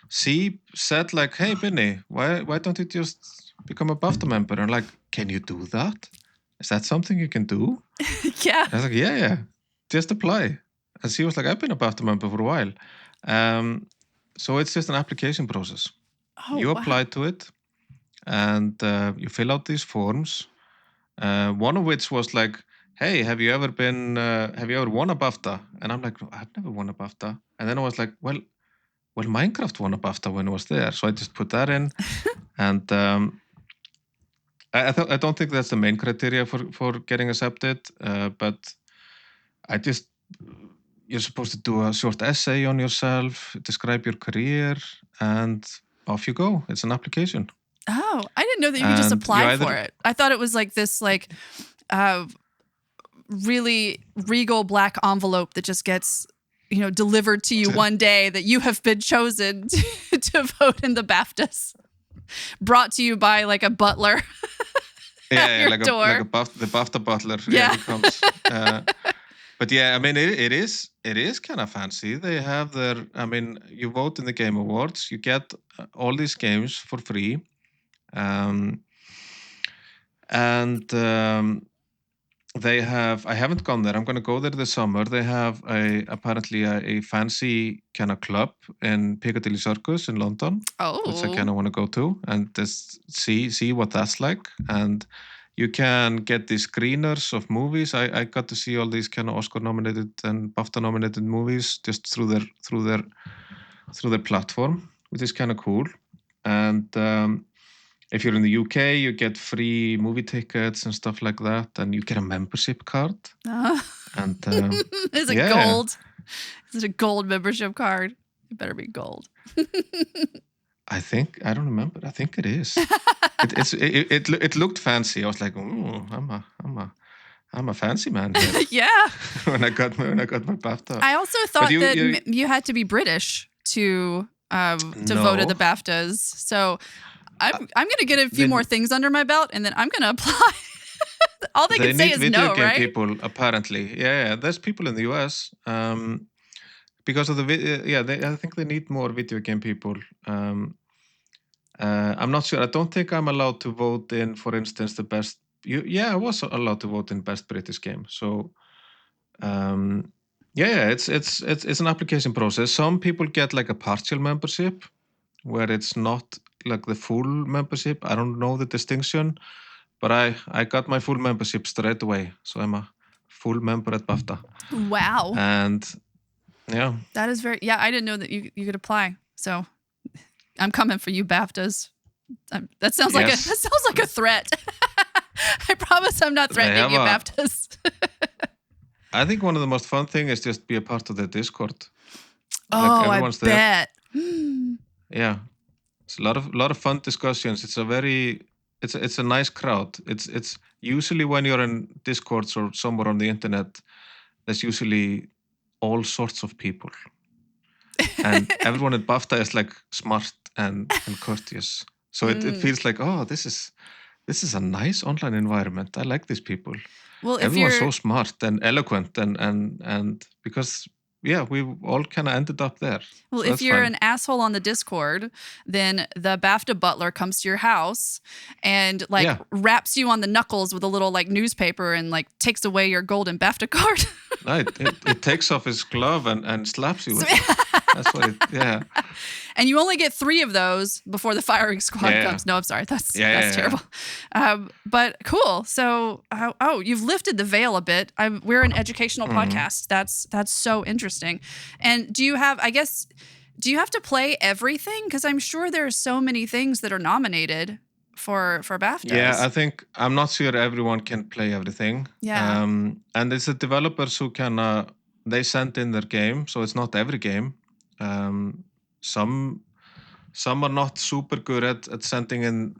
She said like, hey, Binni, why don't you just become a BAFTA member? And I'm like, can you do that? Is that something you can do? Yeah. I was like, yeah, just apply. And she was like, I've been a BAFTA member for a while. So it's just an application process. You apply to it, and you fill out these forms. One of which was like, hey, have you ever won a BAFTA? And I'm like, no, I've never won a BAFTA. And then I was like, well, Minecraft won a BAFTA when it was there. So I just put that in. And I don't think that's the main criteria for getting accepted. But you're supposed to do a short essay on yourself, describe your career, and off you go. It's an application. Oh, I didn't know that you could just apply for it. I thought it was like this really regal black envelope that just gets, delivered to you one day that you have been chosen to vote in the BAFTAs. Brought to you by like a butler. Like the BAFTA butler. Yeah. He comes. But yeah, I mean, it is kind of fancy. They have you vote in the Game Awards, you get all these games for free. They have, I haven't gone there, I'm going to go there this summer. They have apparently a fancy kind of club in Piccadilly Circus in London, which I kind of want to go to and just see what that's like. And you can get these screeners of movies. I got to see all these kind of Oscar-nominated and BAFTA-nominated movies just through their platform, which is kind of cool. And if you're in the UK, you get free movie tickets and stuff like that, and you get a membership card. And is it gold? Is it a gold membership card? It better be gold. I don't remember. I think it is. It looked fancy. I was like, I'm I'm a fancy man here. Yeah. when I got my BAFTA. I also thought you had to be British to vote at the BAFTAs. So I'm going to get a few more things under my belt, and then I'm going to apply. All they can say is no, game right? people, apparently. Yeah, there's people in the US. Because of the I think they need more video game people. I'm not sure. I don't think I'm allowed to vote in, for instance, the best. I was allowed to vote in best British game. So, it's an application process. Some people get like a partial membership, where it's not like the full membership. I don't know the distinction, but I got my full membership straight away. So I'm a full member at BAFTA. Wow. And yeah, that is I didn't know that you could apply. So I'm coming for you, BAFTAs. That sounds like a threat. I promise I'm not threatening you, BAFTAs. I think one of the most fun things is just be a part of the Discord. Oh, I bet. Yeah, it's a lot of fun discussions. It's a nice crowd. It's usually when you're in Discords or somewhere on the internet, there's usually all sorts of people, and everyone at BAFTA is like smart and courteous. So it feels like, oh, this is a nice online environment. I like these people. Well, everyone's so smart and eloquent, and because we all kind of ended up there. Well, so if you're an asshole on the Discord, then the BAFTA butler comes to your house and wraps you on the knuckles with a little like newspaper and like takes away your golden BAFTA card. No, it takes off his glove and slaps you with it. That's what it, And you only get 3 of those before the firing squad comes. No, I'm sorry. That's terrible. But cool. So, you've lifted the veil a bit. We're an educational podcast. That's so interesting. And do you have to play everything? Because I'm sure there are so many things that are nominated for BAFTAs. Yeah, I think I'm not sure everyone can play everything. Yeah. And it's the developers who can. They send in their game, so it's not every game. Some are not super good at sending in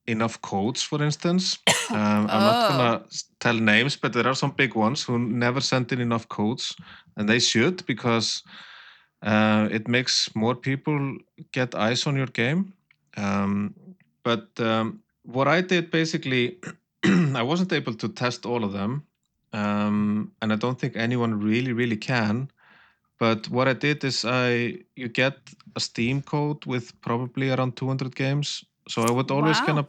enough codes, for instance. I'm not gonna tell names, but there are some big ones who never sent in enough codes, and they should, because it makes more people get eyes on your game. But what I did basically, I wasn't able to test all of them, and I don't think anyone really can. But what I did is you get a Steam code with probably around 200 games. So I would always kind of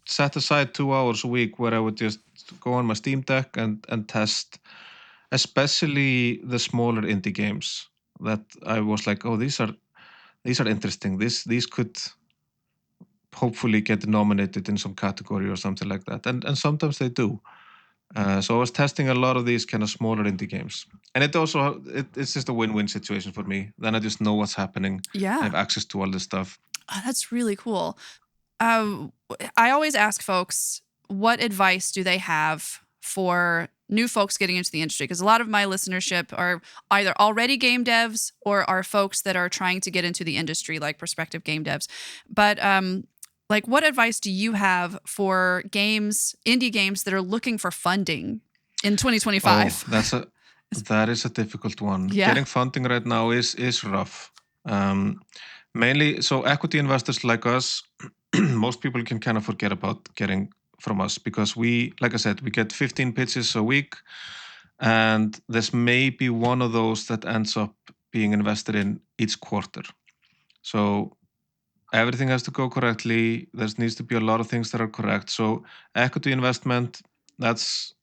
set aside 2 hours a week where I would just go on my Steam Deck and test, especially the smaller indie games that I was like, oh, these are interesting. These could hopefully get nominated in some category or something like that. And sometimes they do. So I was testing a lot of these kind of smaller indie games. And it's just a win-win situation for me. Then I just know what's happening. Yeah. I have access to all this stuff. Oh, that's really cool. I always ask folks, what advice do they have for new folks getting into the industry? Because a lot of my listenership are either already game devs or are folks that are trying to get into the industry, like prospective game devs. But what advice do you have for indie games that are looking for funding in 2025? Oh, that is a difficult one. Yeah. Getting funding right now is rough. Mainly, so equity investors like us, most people can kind of forget about getting from us, because like I said, we get 15 pitches a week, and there's maybe one of those that ends up being invested in each quarter. So everything has to go correctly. There needs to be a lot of things that are correct. So equity investment, that's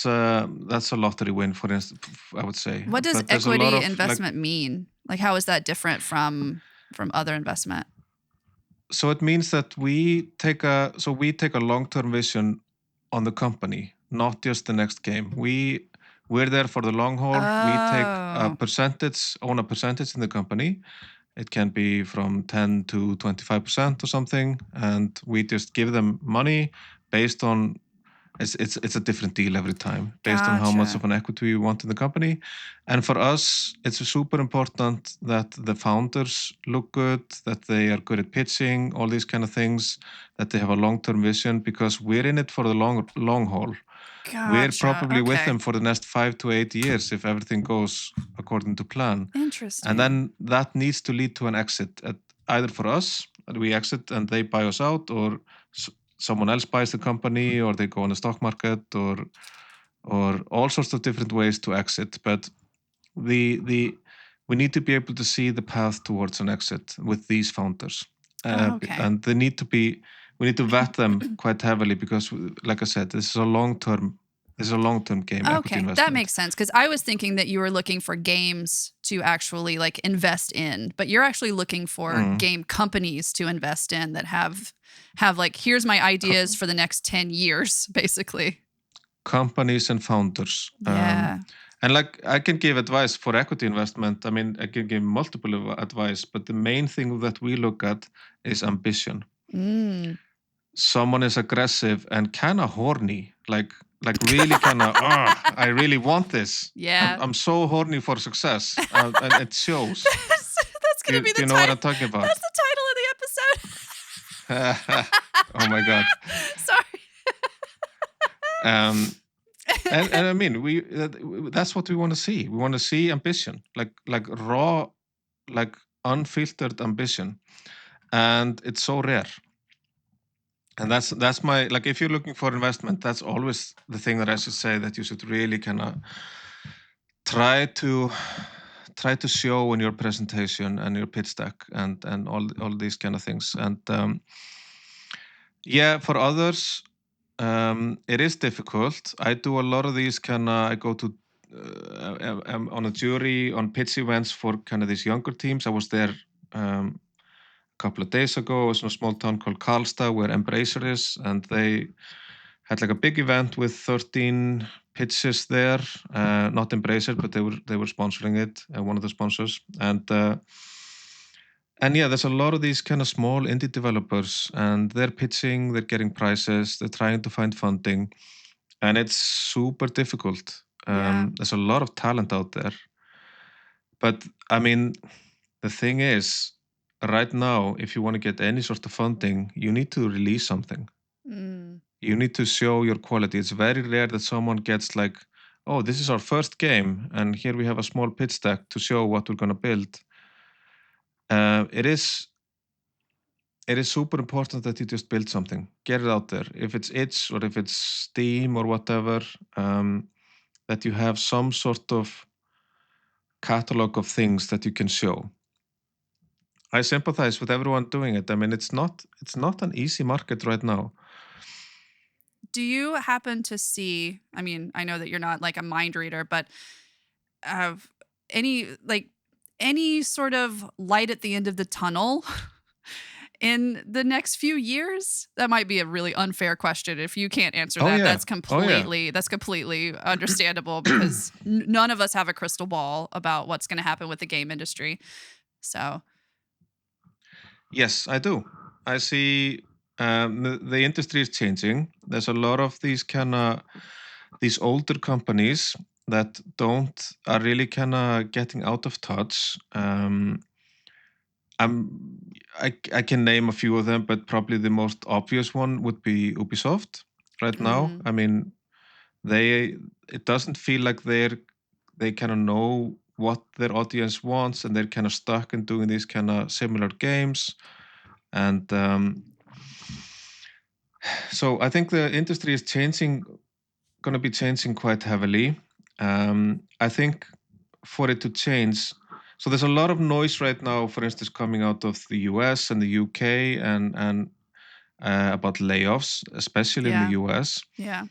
a lottery win, for instance, I would say. What does equity investment mean? Like, how is that different from other investment? So it means that we take a long-term vision on the company, not just the next game. We're there for the long haul. We take own a percentage in the company. It can be from 10 to 25% or something, and we just give them money based on it's a different deal every time based on how much of an equity we want in the company. And for us, it's super important that the founders look good, that they are good at pitching, all these kind of things, that they have a long-term vision, because we're in it for the long haul. We're Gotcha. probably with Okay. them for the next 5 to 8 years if everything goes according to plan. Interesting. And then that needs to lead to an exit, either for us, we exit and they buy us out, or someone else buys the company, or they go on the stock market, or all sorts of different ways to exit. But we need to be able to see the path towards an exit with these founders. Okay. And we need to vet them quite heavily because, like I said, this is a long-term game. Equity Okay, investment. that makes sense, because I was thinking that you were looking for games to actually like invest in, but you're actually looking for game companies to invest in that have like, here's my ideas for the next 10 years, basically. Companies and founders. Yeah. And like, I can give advice for equity investment. I mean, I can give multiple advice, but the main thing that we look at is ambition. Someone is aggressive and kind of horny, like really kind of, I really want this. Yeah. I'm so horny for success, and it shows. That's gonna be the do you know what I'm talking about? That's the title of the episode. Oh my God. Sorry. And I mean, that's what we want to see. We want to see ambition, like raw, like unfiltered ambition, and it's so rare. And that's my, like, if you're looking for investment, that's always the thing that I should say, that you should really kind of try to show in your presentation and your pitch deck and all these kind of things. And yeah, for others, it is difficult. I do a lot of these I go to I'm on a jury on pitch events for kind of these younger teams. I was there a couple of days ago. I was in a small town called Karlstad where Embracer is, and they had like a big event with 13 pitches there. Not Embracer, but they were sponsoring it, one of the sponsors. And yeah, there's a lot of these kind of small indie developers, and they're pitching, they're getting prizes, they're trying to find funding, and it's super difficult. There's a lot of talent out there. But I mean, the thing is, right now, if you want to get any sort of funding, you need to release something. You need to show your quality. It's very rare that someone gets like, oh, this is our first game, and here we have a small pitch deck to show what we're going to build. It is super important that you just build something, get it out there. If it's itch or if it's Steam or whatever, that you have some sort of catalog of things that you can show. I sympathize with everyone doing it. I mean, it's not an easy market right now. Do you happen to see, I mean, I know that you're not like a mind reader, but any sort of light at the end of the tunnel in the next few years? That might be a really unfair question. If you can't answer that, that's completely understandable, because none of us have a crystal ball about what's going to happen with the game industry. So yes, I do. I see the industry is changing. There's a lot of these these older companies that are really getting out of touch. I can name a few of them, but probably the most obvious one would be Ubisoft right now. I mean, it doesn't feel like they kind of know what their audience wants, and they're kind of stuck in doing these kind of similar games. And so I think the industry is going to be changing quite heavily. I think for it to change, so there's a lot of noise right now, for instance, coming out of the US and the UK and about layoffs, especially in the US. Yeah.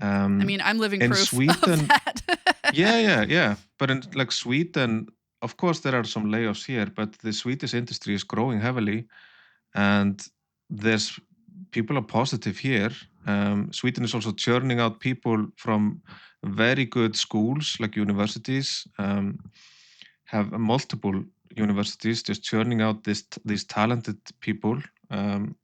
I mean, I'm living proof Sweden, of that. yeah. But in like Sweden, of course, there are some layoffs here, but the Swedish industry is growing heavily, and people are positive here. Sweden is also churning out people from very good schools, like universities. Have multiple universities just churning out these talented people, and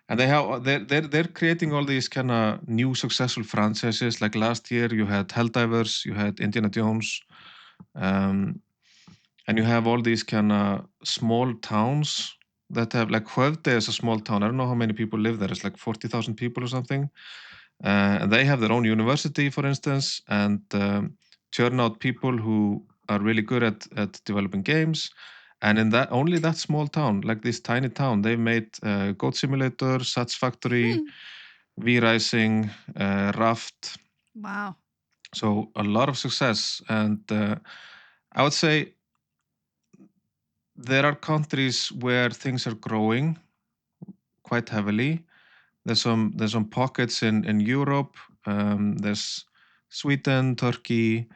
they're creating all these kind of new successful franchises. Like last year, you had Helldivers, you had Indiana Jones, and you have all these kind of small towns that have, like Skövde is a small town. I don't know how many people live there. It's like 40,000 people or something. And they have their own university, for instance, and churn out people who are really good at developing games. And in that only that small town, like this tiny town, they've made Goat Simulator, Satisfactory, V-Rising, Raft. Wow. So a lot of success. And I would say there are countries where things are growing quite heavily. There's some pockets in Europe. There's Sweden, Turkey.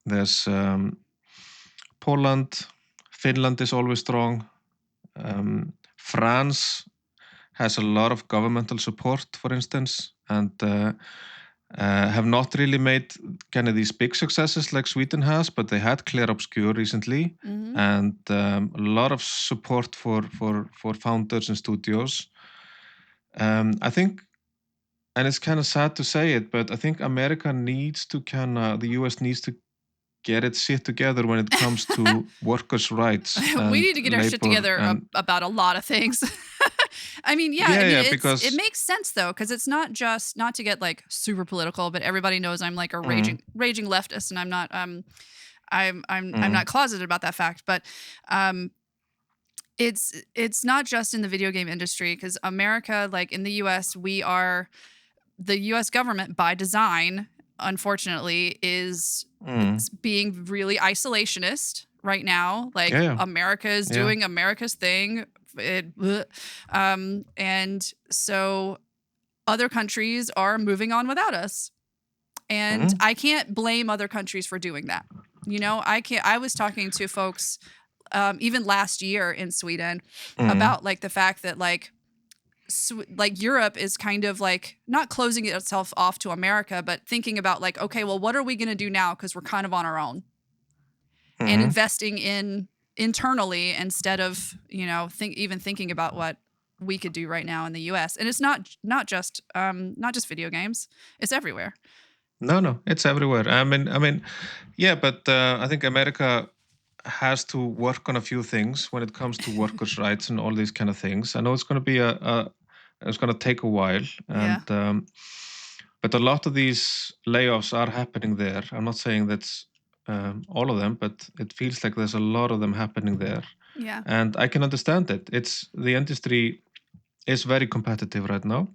There's Poland. Finland is always strong. France has a lot of governmental support, for instance, and have not really made kind of these big successes like Sweden has, but they had Clair Obscur recently, and a lot of support for founders and studios. I think, and it's kind of sad to say it, but I think America needs to the US needs to get its shit together when it comes to workers' rights. We need to get our shit together about a lot of things. I mean, because it makes sense though, because it's not just, not to get like super political, but everybody knows I'm like a raging leftist, and I'm not I'm not closeted about that fact, but it's not just in the video game industry, because America, like in the US, the US government by design, unfortunately, is being really isolationist right now. Like America is doing America's thing. And so other countries are moving on without us. And I can't blame other countries for doing that. You know, I was talking to folks even last year in Sweden about like the fact that like Europe is kind of like not closing itself off to America, but thinking about like, okay, well, what are we going to do now? Because we're kind of on our own, and investing in internally instead of, you know, thinking about what we could do right now in the US. And it's not just video games. It's everywhere. No, it's everywhere. I mean, yeah, but I think America has to work on a few things when it comes to workers' rights and all these kind of things. I know it's going to be it's going to take a while, and but a lot of these layoffs are happening there. I'm not saying that's all of them, but it feels like there's a lot of them happening there. Yeah, and I can understand it. The industry is very competitive right now.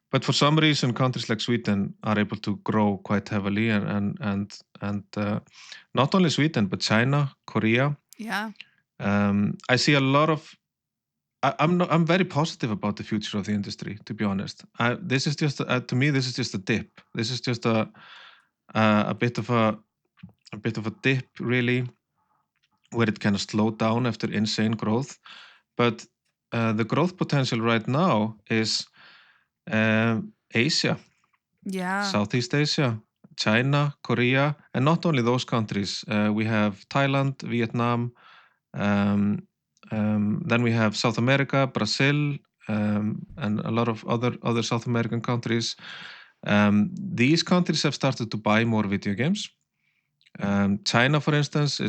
But for some reason, countries like Sweden are able to grow quite heavily, and not only Sweden, but China, Korea. Yeah. I see a lot of. I'm very positive about the future of the industry. To be honest, this is just to me. This is just a dip. This is just a bit of a dip, really, where it kind of slowed down after insane growth. But the growth potential right now is. Asia, Southeast Asia, China, Korea, and not only those countries. We have Thailand, Vietnam, then we have South America, Brazil, and a lot of other South American countries. These countries have started to buy more video games. China, for instance,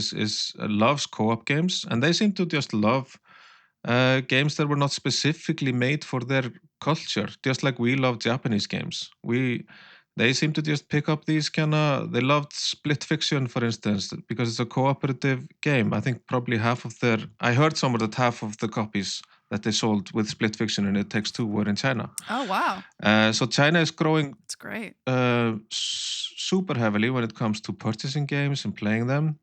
loves co-op games, and they seem to just love games that were not specifically made for their culture, just like we love Japanese games. They seem to just pick up these they loved Split Fiction, for instance, because it's a cooperative game. I think probably I heard somewhere that half of the copies that they sold with Split Fiction and It Takes Two were in China. Oh, wow. So China is growing. It's great. Super heavily when it comes to purchasing games and playing them.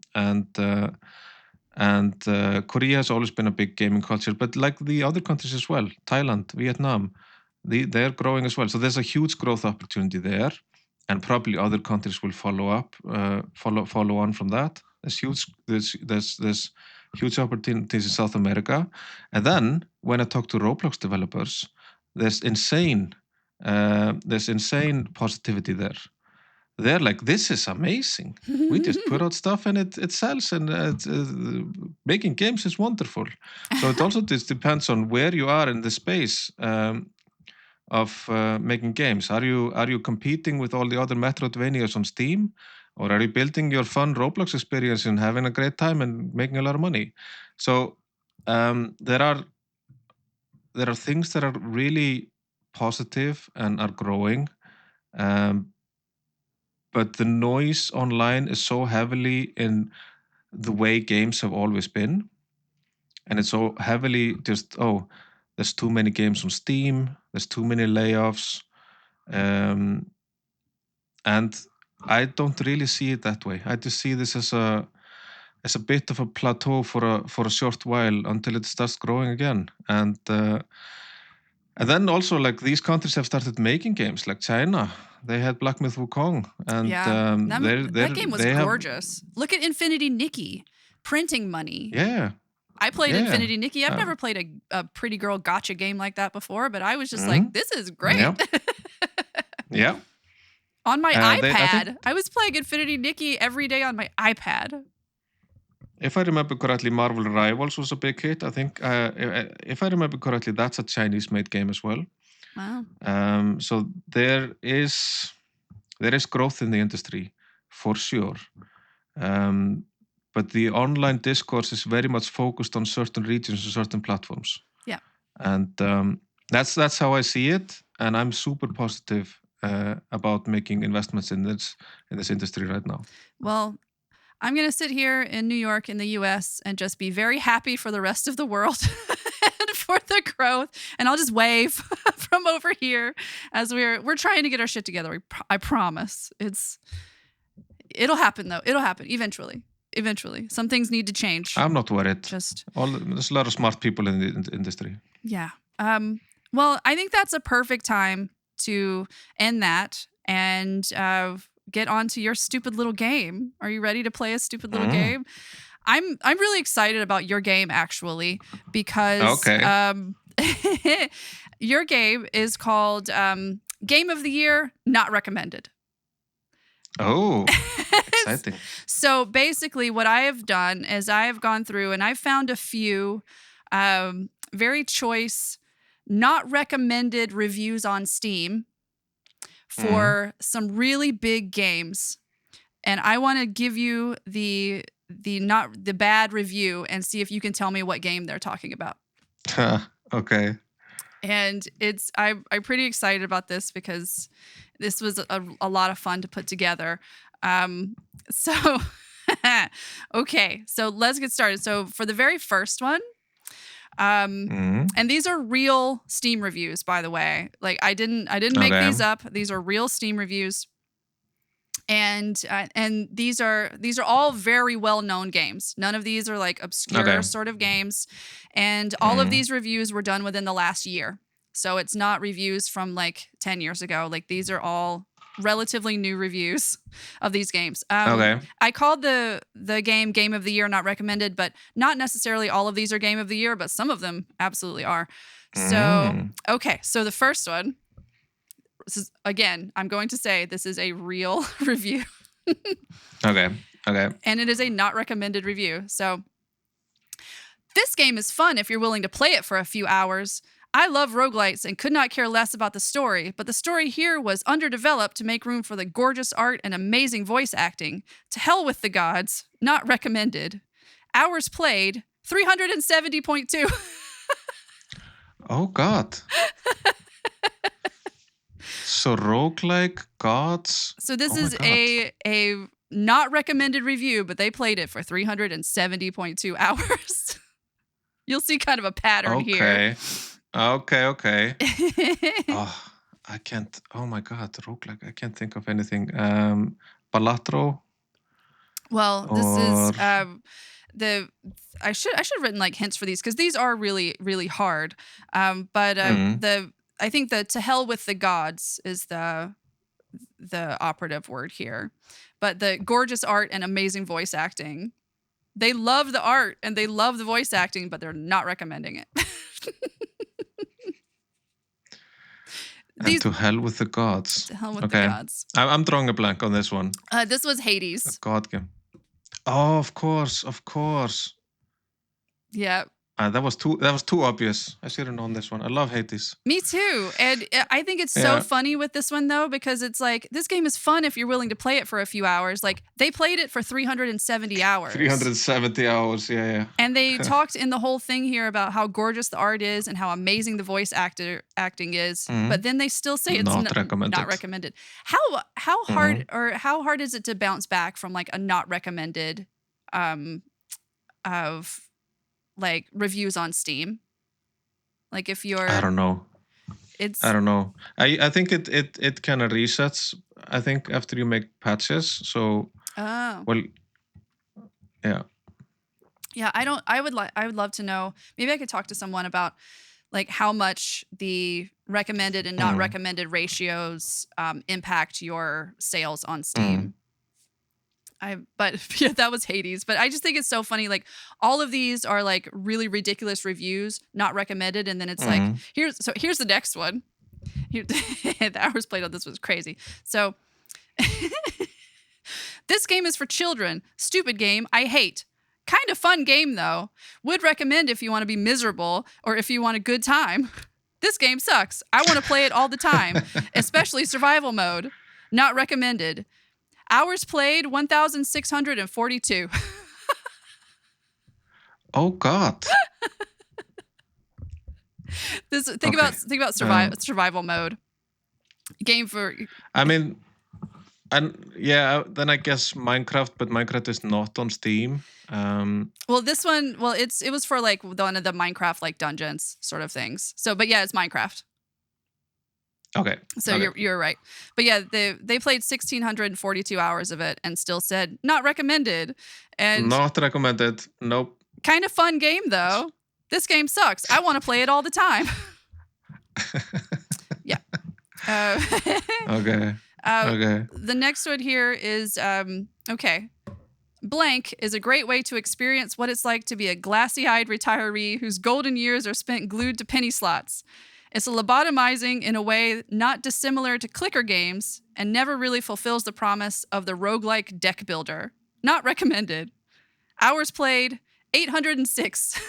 And Korea has always been a big gaming culture, but like the other countries as well, Thailand, Vietnam, they're growing as well. So there's a huge growth opportunity there, and probably other countries will follow on from that. There's huge opportunities in South America. And then when I talk to Roblox developers, there's insane positivity there. They're like, this is amazing. We just put out stuff and it sells, and making games is wonderful. So it also just depends on where you are in the space of making games. Are you competing with all the other Metroidvanias on Steam, or are you building your fun Roblox experience and having a great time and making a lot of money? So there are things that are really positive and are growing. But the noise online is so heavily in the way games have always been. And it's so heavily just, there's too many games on Steam, there's too many layoffs. And I don't really see it that way. I just see this as a bit of a plateau for a short while until it starts growing again. And then also, like, these countries have started making games, like China. They had Black Myth Wukong, and that game was gorgeous. Look at Infinity Nikki, printing money. Yeah. I played Infinity Nikki. I've never played a pretty girl gotcha game like that before, but I was just like, this is great. Yeah. On my iPad. I was playing Infinity Nikki every day on my iPad. If I remember correctly, Marvel Rivals was a big hit. I think, if I remember correctly, that's a Chinese-made game as well. Wow. So there is growth in the industry, for sure. But the online discourse is very much focused on certain regions and certain platforms. Yeah. And that's how I see it. And I'm super positive about making investments in this industry right now. Well, I'm going to sit here in New York in the US and just be very happy for the rest of the world and for the growth. And I'll just wave from over here as we're trying to get our shit together. I promise. It'll happen though. It'll happen eventually. Some things need to change. I'm not worried. There's a lot of smart people in the industry. Yeah. Well, I think that's a perfect time to end that and get on to your stupid little game. Are you ready to play a stupid little game? I'm really excited about your game, actually, because your game is called Game of the Year Not Recommended. Oh, exciting. So basically what I have done is I have gone through and I've found a few very choice, not recommended reviews on Steam for some really big games. And I want to give you the bad review and see if you can tell me what game they're talking about. Okay. And I'm pretty excited about this because this was a lot of fun to put together. So okay, so let's get started. So for the very first one, and these are real Steam reviews, by the way. Like I didn't make these up. These are real Steam reviews. And these are all very well-known games. None of these are like obscure sort of games. And all of these reviews were done within the last year. So it's not reviews from like 10 years ago. Like these are all relatively new reviews of these games. I called the game of the Year Not Recommended, but not necessarily all of these are Game of the Year, but some of them absolutely are. So, okay. So the first one, this is, again, I'm going to say this is a real review. Okay. And it is a not recommended review. So this game is fun if you're willing to play it for a few hours. I love roguelites and could not care less about the story, but the story here was underdeveloped to make room for the gorgeous art and amazing voice acting. To hell with the gods, not recommended. Hours played, 370.2. Oh, God. So roguelike gods. So this is a not recommended review, but they played it for 370.2 hours. You'll see kind of a pattern here. Okay. I can't. Oh my God, roguelike. I can't think of anything. Balatro. Well, this is I should have written like hints for these because these are really, really hard. But I think the to hell with the gods is the operative word here. But the gorgeous art and amazing voice acting. They love the art and they love the voice acting, but they're not recommending it. And to hell with the gods. To hell with the gods. I'm drawing a blank on this one. This was Hades. A god game. Oh, of course. Yeah. That was too obvious. I should have known this one. I love Hades. Me too. And I think it's so funny with this one, though, because it's like, this game is fun if you're willing to play it for a few hours. Like, they played it for 370 hours. 370 hours, yeah. And they talked in the whole thing here about how gorgeous the art is and how amazing the voice acting is. But then they still say it's not recommended. How hard or how hard is it to bounce back from like a not recommended of like reviews on Steam? Like if you're, I don't know. I don't know. I think it kind of resets. I think after you make patches. So well, yeah. Yeah, I would love to know. Maybe I could talk to someone about like how much the recommended and not recommended ratios impact your sales on Steam. But yeah, that was Hades. But I just think it's so funny. Like all of these are like really ridiculous reviews, not recommended, and then it's like here's the next one. The hours played on this was crazy. So this game is for children. Stupid game. I hate. Kind of fun game though. Would recommend if you want to be miserable or if you want a good time. This game sucks. I want to play it all the time, especially survival mode. Not recommended. Hours played 1,642. Oh God. Think about survival mode. Game for. I mean, and yeah, then I guess Minecraft, but Minecraft is not on Steam. Well, this one, it was for like one of the Minecraft like dungeons sort of things. So, but yeah, it's Minecraft. Okay. So you're right. But yeah, they played 1,642 hours of it and still said not recommended. And not recommended. Nope. Kind of fun game though. This game sucks. I want to play it all the time. Yeah. Okay. Okay. The next one here is okay. Blank is a great way to experience what it's like to be a glassy-eyed retiree whose golden years are spent glued to penny slots. It's lobotomizing in a way not dissimilar to clicker games and never really fulfills the promise of the roguelike deck builder. Not recommended. Hours played, 806.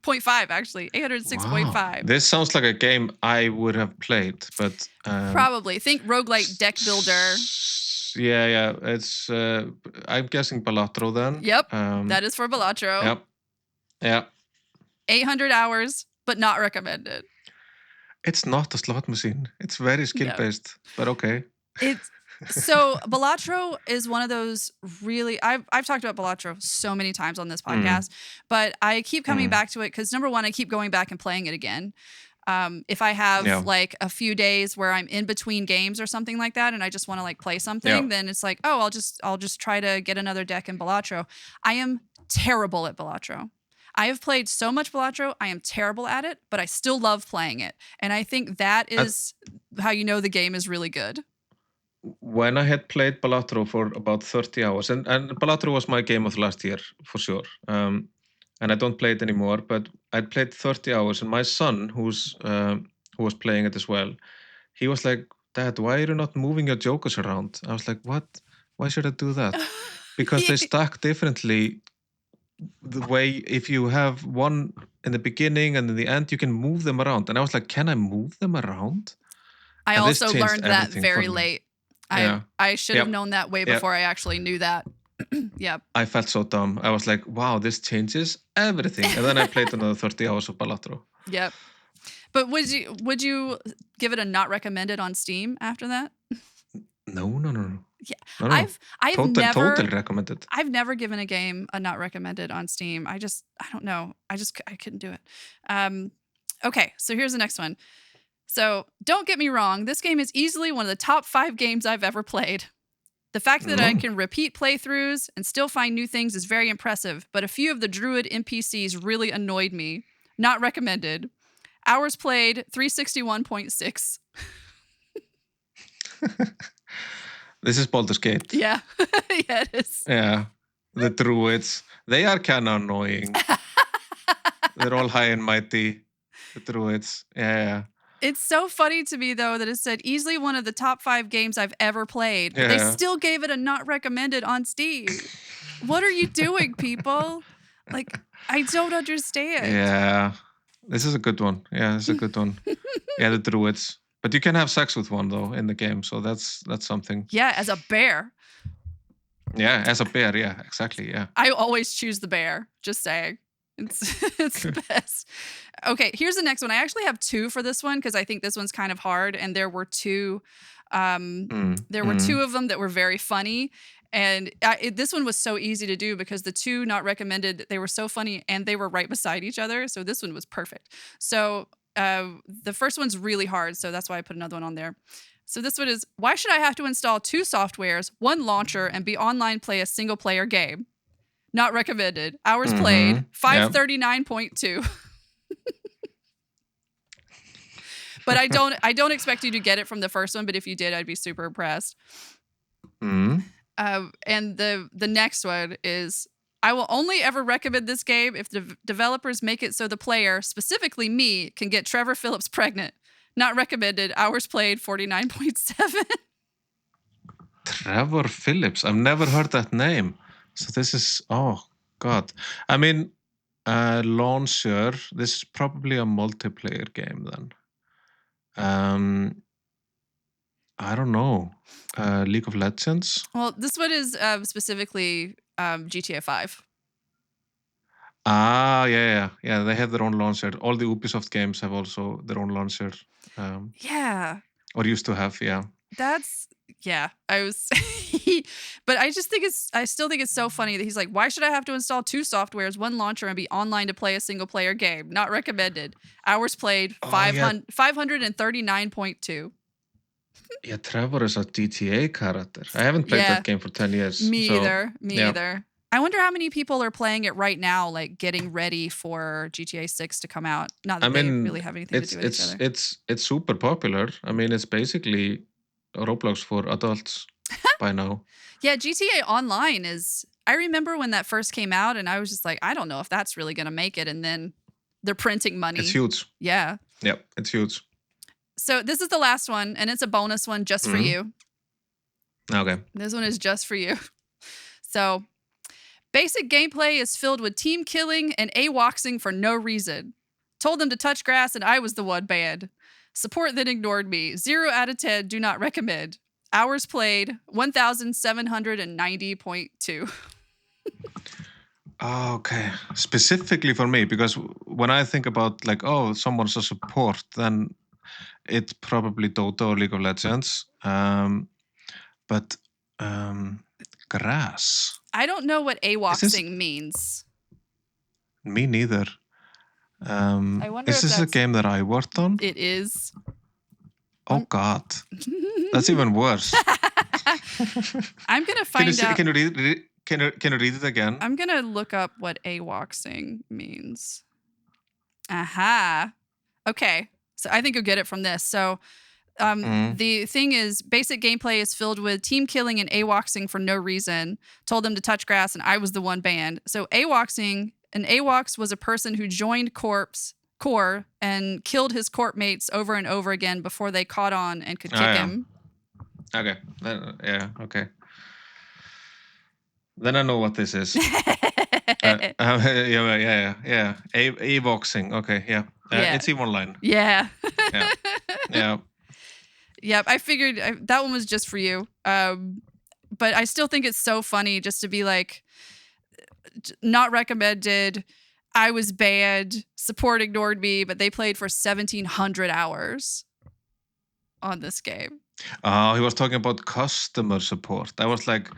0.5 actually, 806.5. Wow. This sounds like a game I would have played, but probably think roguelike deck builder. Yeah. It's I'm guessing Balatro then. Yep, that is for Balatro. Yep. 800 hours, but not recommended. It's not a slot machine. It's very skill based, but okay. So Balatro is one of those really, I've talked about Balatro so many times on this podcast, but I keep coming back to it because number one, I keep going back and playing it again. If I have like a few days where I'm in between games or something like that, and I just want to like play something, then it's like, oh, I'll just try to get another deck in Balatro. I am terrible at Balatro. I have played so much Balatro. I am terrible at it, but I still love playing it. And I think that is how you know the game is really good. When I had played Balatro for about 30 hours, and Balatro was my game of last year, for sure. And I don't play it anymore, but I'd played 30 hours, and my son, who was playing it as well, he was like, Dad, why are you not moving your jokers around? I was like, what? Why should I do that? Because they stack differently. The way, if you have one in the beginning and in the end, you can move them around. And I was like, can I move them around? I also learned that very late. I should have known that way before I actually knew that. Yep. I felt so dumb. I was like, wow, this changes everything. And then I played another 30 hours of Balatro. Yep. But would you give it a not recommended on Steam after that? No. Yeah. No. I've never totally recommended. I've never given a game a not recommended on Steam. I don't know. I couldn't do it. Okay, so here's the next one. So don't get me wrong, this game is easily one of the top 5 games I've ever played. The fact that I can repeat playthroughs and still find new things is very impressive, but a few of the druid NPCs really annoyed me. Not recommended. Hours played, 361.6. This is Baldur's Gate. Yeah. Yeah, it is. Yeah. The druids. They are kind of annoying. They're all high and mighty. The druids. Yeah. It's so funny to me, though, that it said easily one of the top 5 games I've ever played. But they still gave it a not recommended on Steam. What are you doing, people? Like, I don't understand. Yeah, this is a good one. Yeah, this is a good one. Yeah, the druids. But you can have sex with one though in the game, so that's something. Yeah, as a bear. Yeah, as a bear. Yeah, exactly. Yeah. I always choose the bear. Just saying. It's the best. Okay, here's the next one. I actually have two for this one because I think this one's kind of hard, and there were two. There were two of them that were very funny, and this one was so easy to do because the two not recommended, they were so funny and they were right beside each other. So this one was perfect. So the first one's really hard, so that's why I put another one on there. So this one is, why should I have to install two softwares, one launcher, and be online play a single player game? Not recommended. Hours played, 539.2. But I don't expect you to get it from the first one, but if you did, I'd be super impressed. And the next one is, I will only ever recommend this game if the developers make it so the player, specifically me, can get Trevor Phillips pregnant. Not recommended. Hours played, 49.7. Trevor Phillips. I've never heard that name. So this is, oh God. I mean, launcher, this is probably a multiplayer game then. I don't know. League of Legends? Well, this one is specifically GTA 5. Yeah. They have their own launcher. All the Ubisoft games have also their own launcher. Yeah. Or used to have, yeah. I was, but I still think it's so funny that he's like, why should I have to install two softwares, one launcher, and be online to play a single player game? Not recommended. Hours played, 539.2. Yeah, Trevor is a GTA character. I haven't played that game for 10 years. Me either. I wonder how many people are playing it right now, like getting ready for GTA 6 to come out. Not that they really have anything to do with each other. It's super popular. I mean, it's basically Roblox for adults by now. Yeah, GTA Online is... I remember when that first came out, and I was just like, I don't know if that's really going to make it. And then they're printing money. It's huge. Yeah. Yep, it's huge. So this is the last one, and it's a bonus one just for you. Okay. This one is just for you. So... basic gameplay is filled with team killing and AWOXing for no reason. Told them to touch grass and I was the one banned. Support then ignored me. 0 out of 10, do not recommend. Hours played, 1,790.2. Okay. Specifically for me, because when I think about like, oh, someone's a support, then it's probably Dota or League of Legends. But grass. I don't know what AWOXing means. Me neither. I wonder is this a game that I worked on? It is. Oh God, that's even worse. I'm gonna find out. Can you read it again? I'm gonna look up what AWOXing means. Aha. Okay, so I think you'll get it from this. So. The thing is, basic gameplay is filled with team killing and AWOXing for no reason. Told them to touch grass, and I was the one banned. So AWOXing, an AWOX was a person who joined Core and killed his corp mates over and over again before they caught on and could kick him. Okay. Okay. Then I know what this is. Yeah. AWOXing. Okay, yeah. It's EVE Online. Yeah. Yeah. Yep, I figured that one was just for you. But I still think it's so funny just to be like, not recommended, I was banned, support ignored me, but they played for 1,700 hours on this game. Oh, he was talking about customer support. I was like,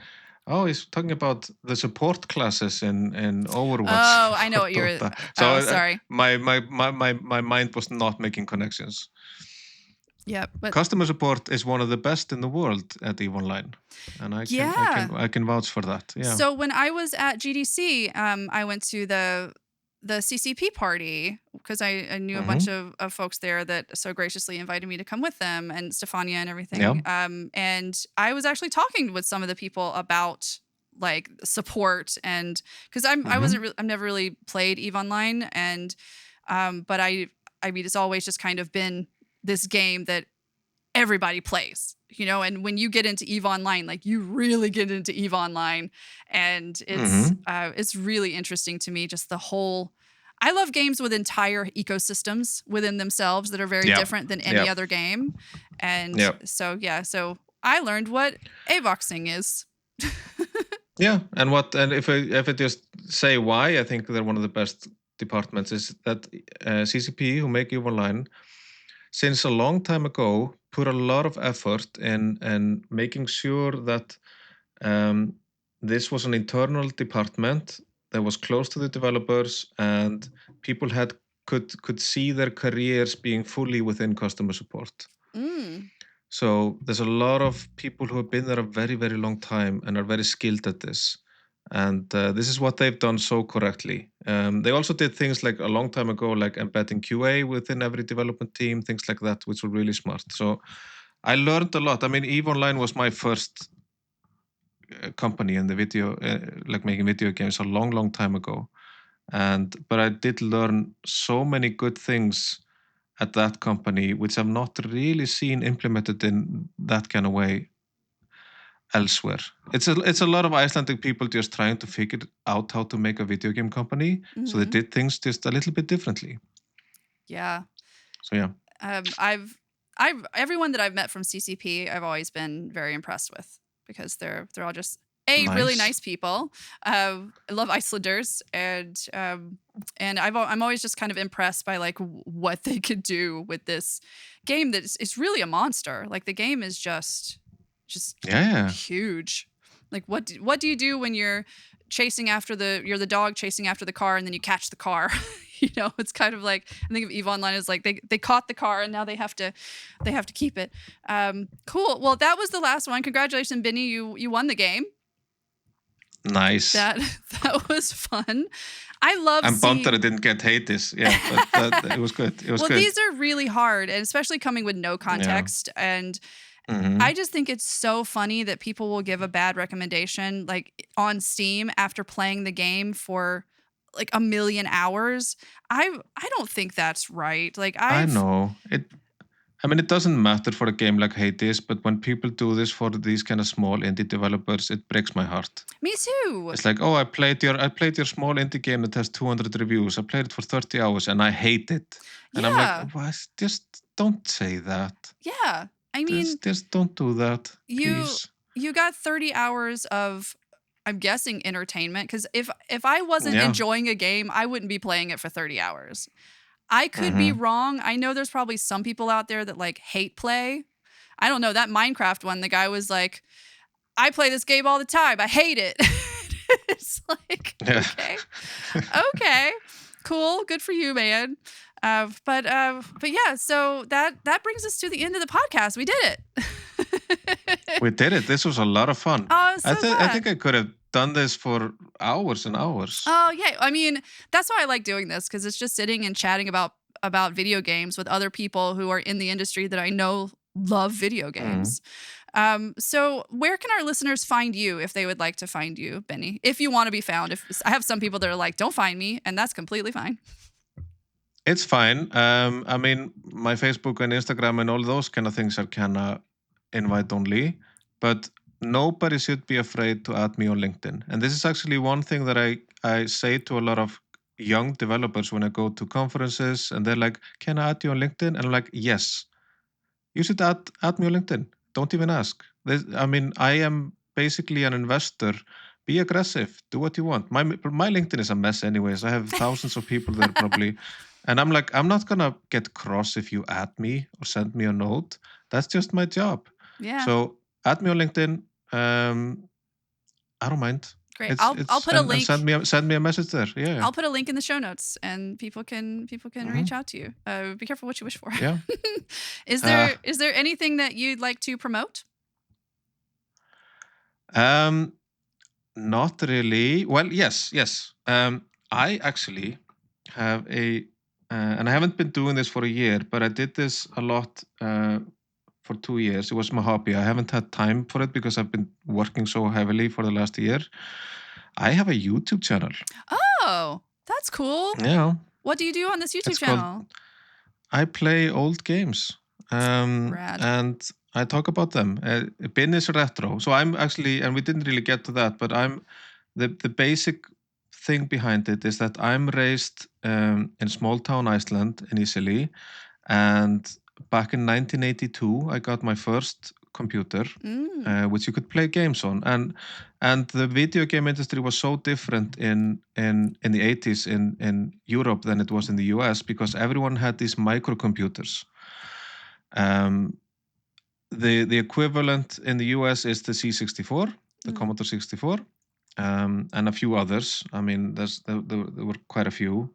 oh, he's talking about the support classes in Overwatch. Oh, I know what you're... So sorry. My mind was not making connections. Yeah, but customer support is one of the best in the world at EVE Online, and I can vouch for that. Yeah. So when I was at GDC, I went to the CCP party because I knew a bunch of folks there that so graciously invited me to come with them, and Stefania and everything. Yeah. And I was actually talking with some of the people about like support, and because I've never really played EVE Online, and but I mean it's always just kind of been this game that everybody plays, and when you get into EVE Online, like you really get into EVE Online, and it's really interesting to me, just the whole. I love games with entire ecosystems within themselves that are very different than any other game, and so I learned what avoxing is. Yeah, and if I just say why I think they're one of the best departments is that CCP, who make EVE Online, since a long time ago, put a lot of effort in making sure that this was an internal department that was close to the developers, and people could see their careers being fully within customer support. So there's a lot of people who have been there a very, very long time and are very skilled at this. And this is what they've done so correctly. They also did things like a long time ago, like embedding QA within every development team, things like that, which were really smart. So I learned a lot. I mean, EVE Online was my first company in the video, like making video games a long, long time ago. But I did learn so many good things at that company, which I've not really seen implemented in that kind of way elsewhere. It's a lot of Icelandic people just trying to figure out how to make a video game company. So they did things just a little bit differently. Yeah. So yeah. I've everyone that I've met from CCP, I've always been very impressed with, because they're all just really nice people. I love Icelanders, and I'm always just kind of impressed by like what they could do with this game that is really a monster. Like the game is just huge. Like what do you do when you're chasing after you're the dog chasing after the car, and then you catch the car? It's kind of like, I think of EVE Online as like they caught the car and now they have to keep it. Cool. Well, that was the last one. Congratulations, Binni. You won the game. Nice. That was fun. I'm bummed that I didn't get Hades. Yeah, but it was good. It was good. Well, these are really hard, and especially coming with no context. Yeah. And I just think it's so funny that people will give a bad recommendation like on Steam after playing the game for like 1 million hours. I don't think that's right. Like I know it. I mean, it doesn't matter for a game like Hades, but when people do this for these kind of small indie developers, it breaks my heart. Me too. It's like, oh, I played your small indie game that has 200 reviews. I played it for 30 hours and I hate it. And I'm like, well, just don't say that. Yeah. I mean, just don't do that, please. You got 30 hours of, I'm guessing, entertainment, because if I wasn't enjoying a game, I wouldn't be playing it for 30 hours. I could be wrong. I know there's probably some people out there that like hate play. I don't know, that Minecraft one, the guy was like, I play this game all the time. I hate it. It's like, okay, cool, good for you, man. But yeah, so that brings us to the end of the podcast. We did it. We did it. This was a lot of fun. Oh, so I think I could have done this for hours and hours. Oh yeah, I mean, that's why I like doing this, because it's just sitting and chatting about video games with other people who are in the industry that I know love video games. So where can our listeners find you if they would like to find you, Binni? If you want to be found. If I have some people that are like, don't find me, and that's completely fine. It's fine. I mean, my Facebook and Instagram and all those kind of things are kind of invite only, but nobody should be afraid to add me on LinkedIn. And this is actually one thing that I say to a lot of young developers when I go to conferences, and they're like, can I add you on LinkedIn? And I'm like, yes, you should add me on LinkedIn. Don't even ask. I mean, I am basically an investor. Be aggressive. Do what you want. My LinkedIn is a mess anyways. I have thousands of people there probably. And I'm like, I'm not going to get cross if you add me or send me a note. That's just my job. Yeah. So add me on LinkedIn. I don't mind. Great. I'll put a link. And send me a message there. Yeah. I'll put a link in the show notes, and people can reach out to you. Be careful what you wish for. Yeah. Is there anything that you'd like to promote? Not really. Well, yes. I actually have and I haven't been doing this for a year, but I did this a lot for 2 years. It was my hobby. I haven't had time for it because I've been working so heavily for the last year. I have a YouTube channel. Oh, that's cool. Yeah. What do you do on this YouTube channel? I play old games. Rad. and I talk about them. Binni is retro, so I'm actually, and we didn't really get to that, but I'm the basic thing behind it is that I'm raised in small town Iceland initially, and back in 1982 I got my first computer, which you could play games on, and the video game industry was so different in the 80s in Europe than it was in the US, because everyone had these microcomputers. The equivalent in the US is the C64, the Commodore 64, and a few others. I mean, there were quite a few.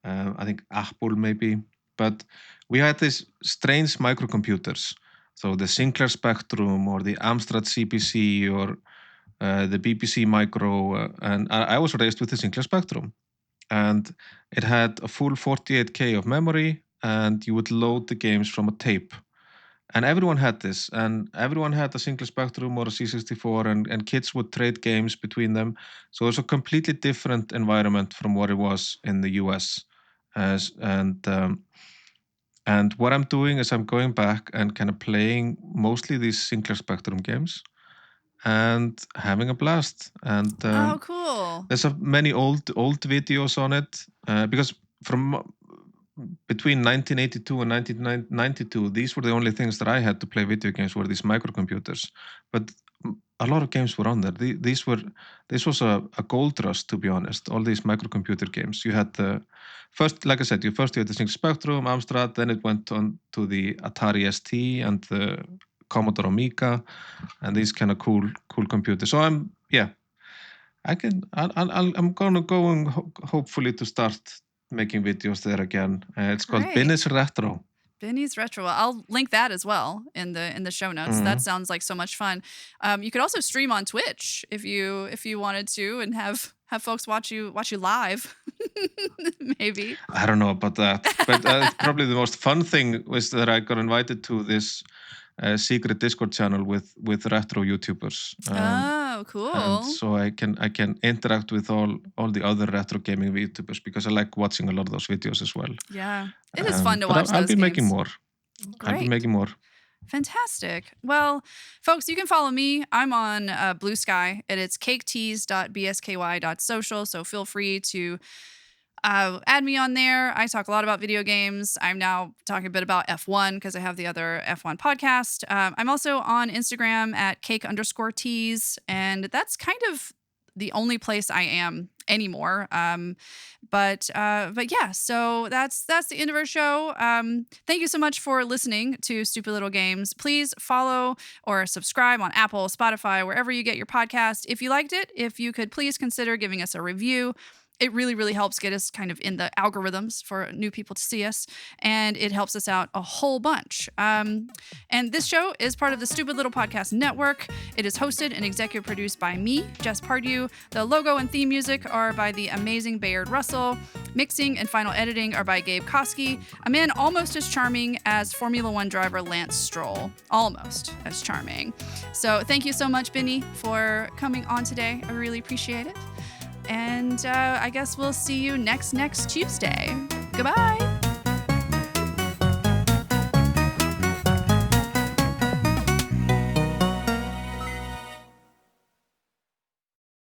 I think Apple maybe, but we had these strange microcomputers. So the Sinclair Spectrum or the Amstrad CPC or the BBC Micro, and I was raised with the Sinclair Spectrum, and it had a full 48K of memory, and you would load the games from a tape. And everyone had this, and everyone had a Sinclair Spectrum or a C64, and kids would trade games between them. So it was a completely different environment from what it was in the US. And what I'm doing is I'm going back and kind of playing mostly these Sinclair Spectrum games and having a blast. And Oh, cool. there's many old videos on it, because from between 1982 and 1992, these were the only things that I had to play video games, were these microcomputers. But a lot of games were on there. This was a gold rush, to be honest. All these microcomputer games. You had the first, like I said, you had the Sinclair Spectrum, Amstrad, then it went on to the Atari ST and the Commodore Amiga, and these kind of cool computers. So I'm gonna go and hopefully to start making videos there again. It's called Great. Binni's Retro. Binni's Retro. I'll link that as well in the show notes. That sounds like so much fun. You could also stream on Twitch if you wanted to, and have folks watch you live. Maybe. I don't know about that, but probably the most fun thing was that I got invited to this secret Discord channel with retro YouTubers. Oh, cool. And so I can interact with all the other retro gaming YouTubers, because I like watching a lot of those videos as well. Yeah, it is fun to watch I'll those be games. making more. Great. I'll be making more. Fantastic. Well, folks, you can follow me. I'm on Blue Sky, and it's caketeas.bsky.social. So feel free to add me on there. I talk a lot about video games. I'm now talking a bit about F1 because I have the other F1 podcast. I'm also on Instagram at cake_teas, and that's kind of the only place I am anymore. But yeah, so that's the end of our show. Thank you so much for listening to Stupid Little Games. Please follow or subscribe on Apple, Spotify, wherever you get your podcast. If you liked it, if you could please consider giving us a review. It really, really helps get us kind of in the algorithms for new people to see us, and it helps us out a whole bunch. And this show is part of the Stupid Little Podcast Network. It is hosted and executive produced by me, Jess Pardue. The logo and theme music are by the amazing Bayard Russell. Mixing and final editing are by Gabe Koski, a man almost as charming as Formula One driver Lance Stroll. Almost as charming. So thank you so much, Binni, for coming on today. I really appreciate it. And I guess we'll see you next Tuesday. Goodbye.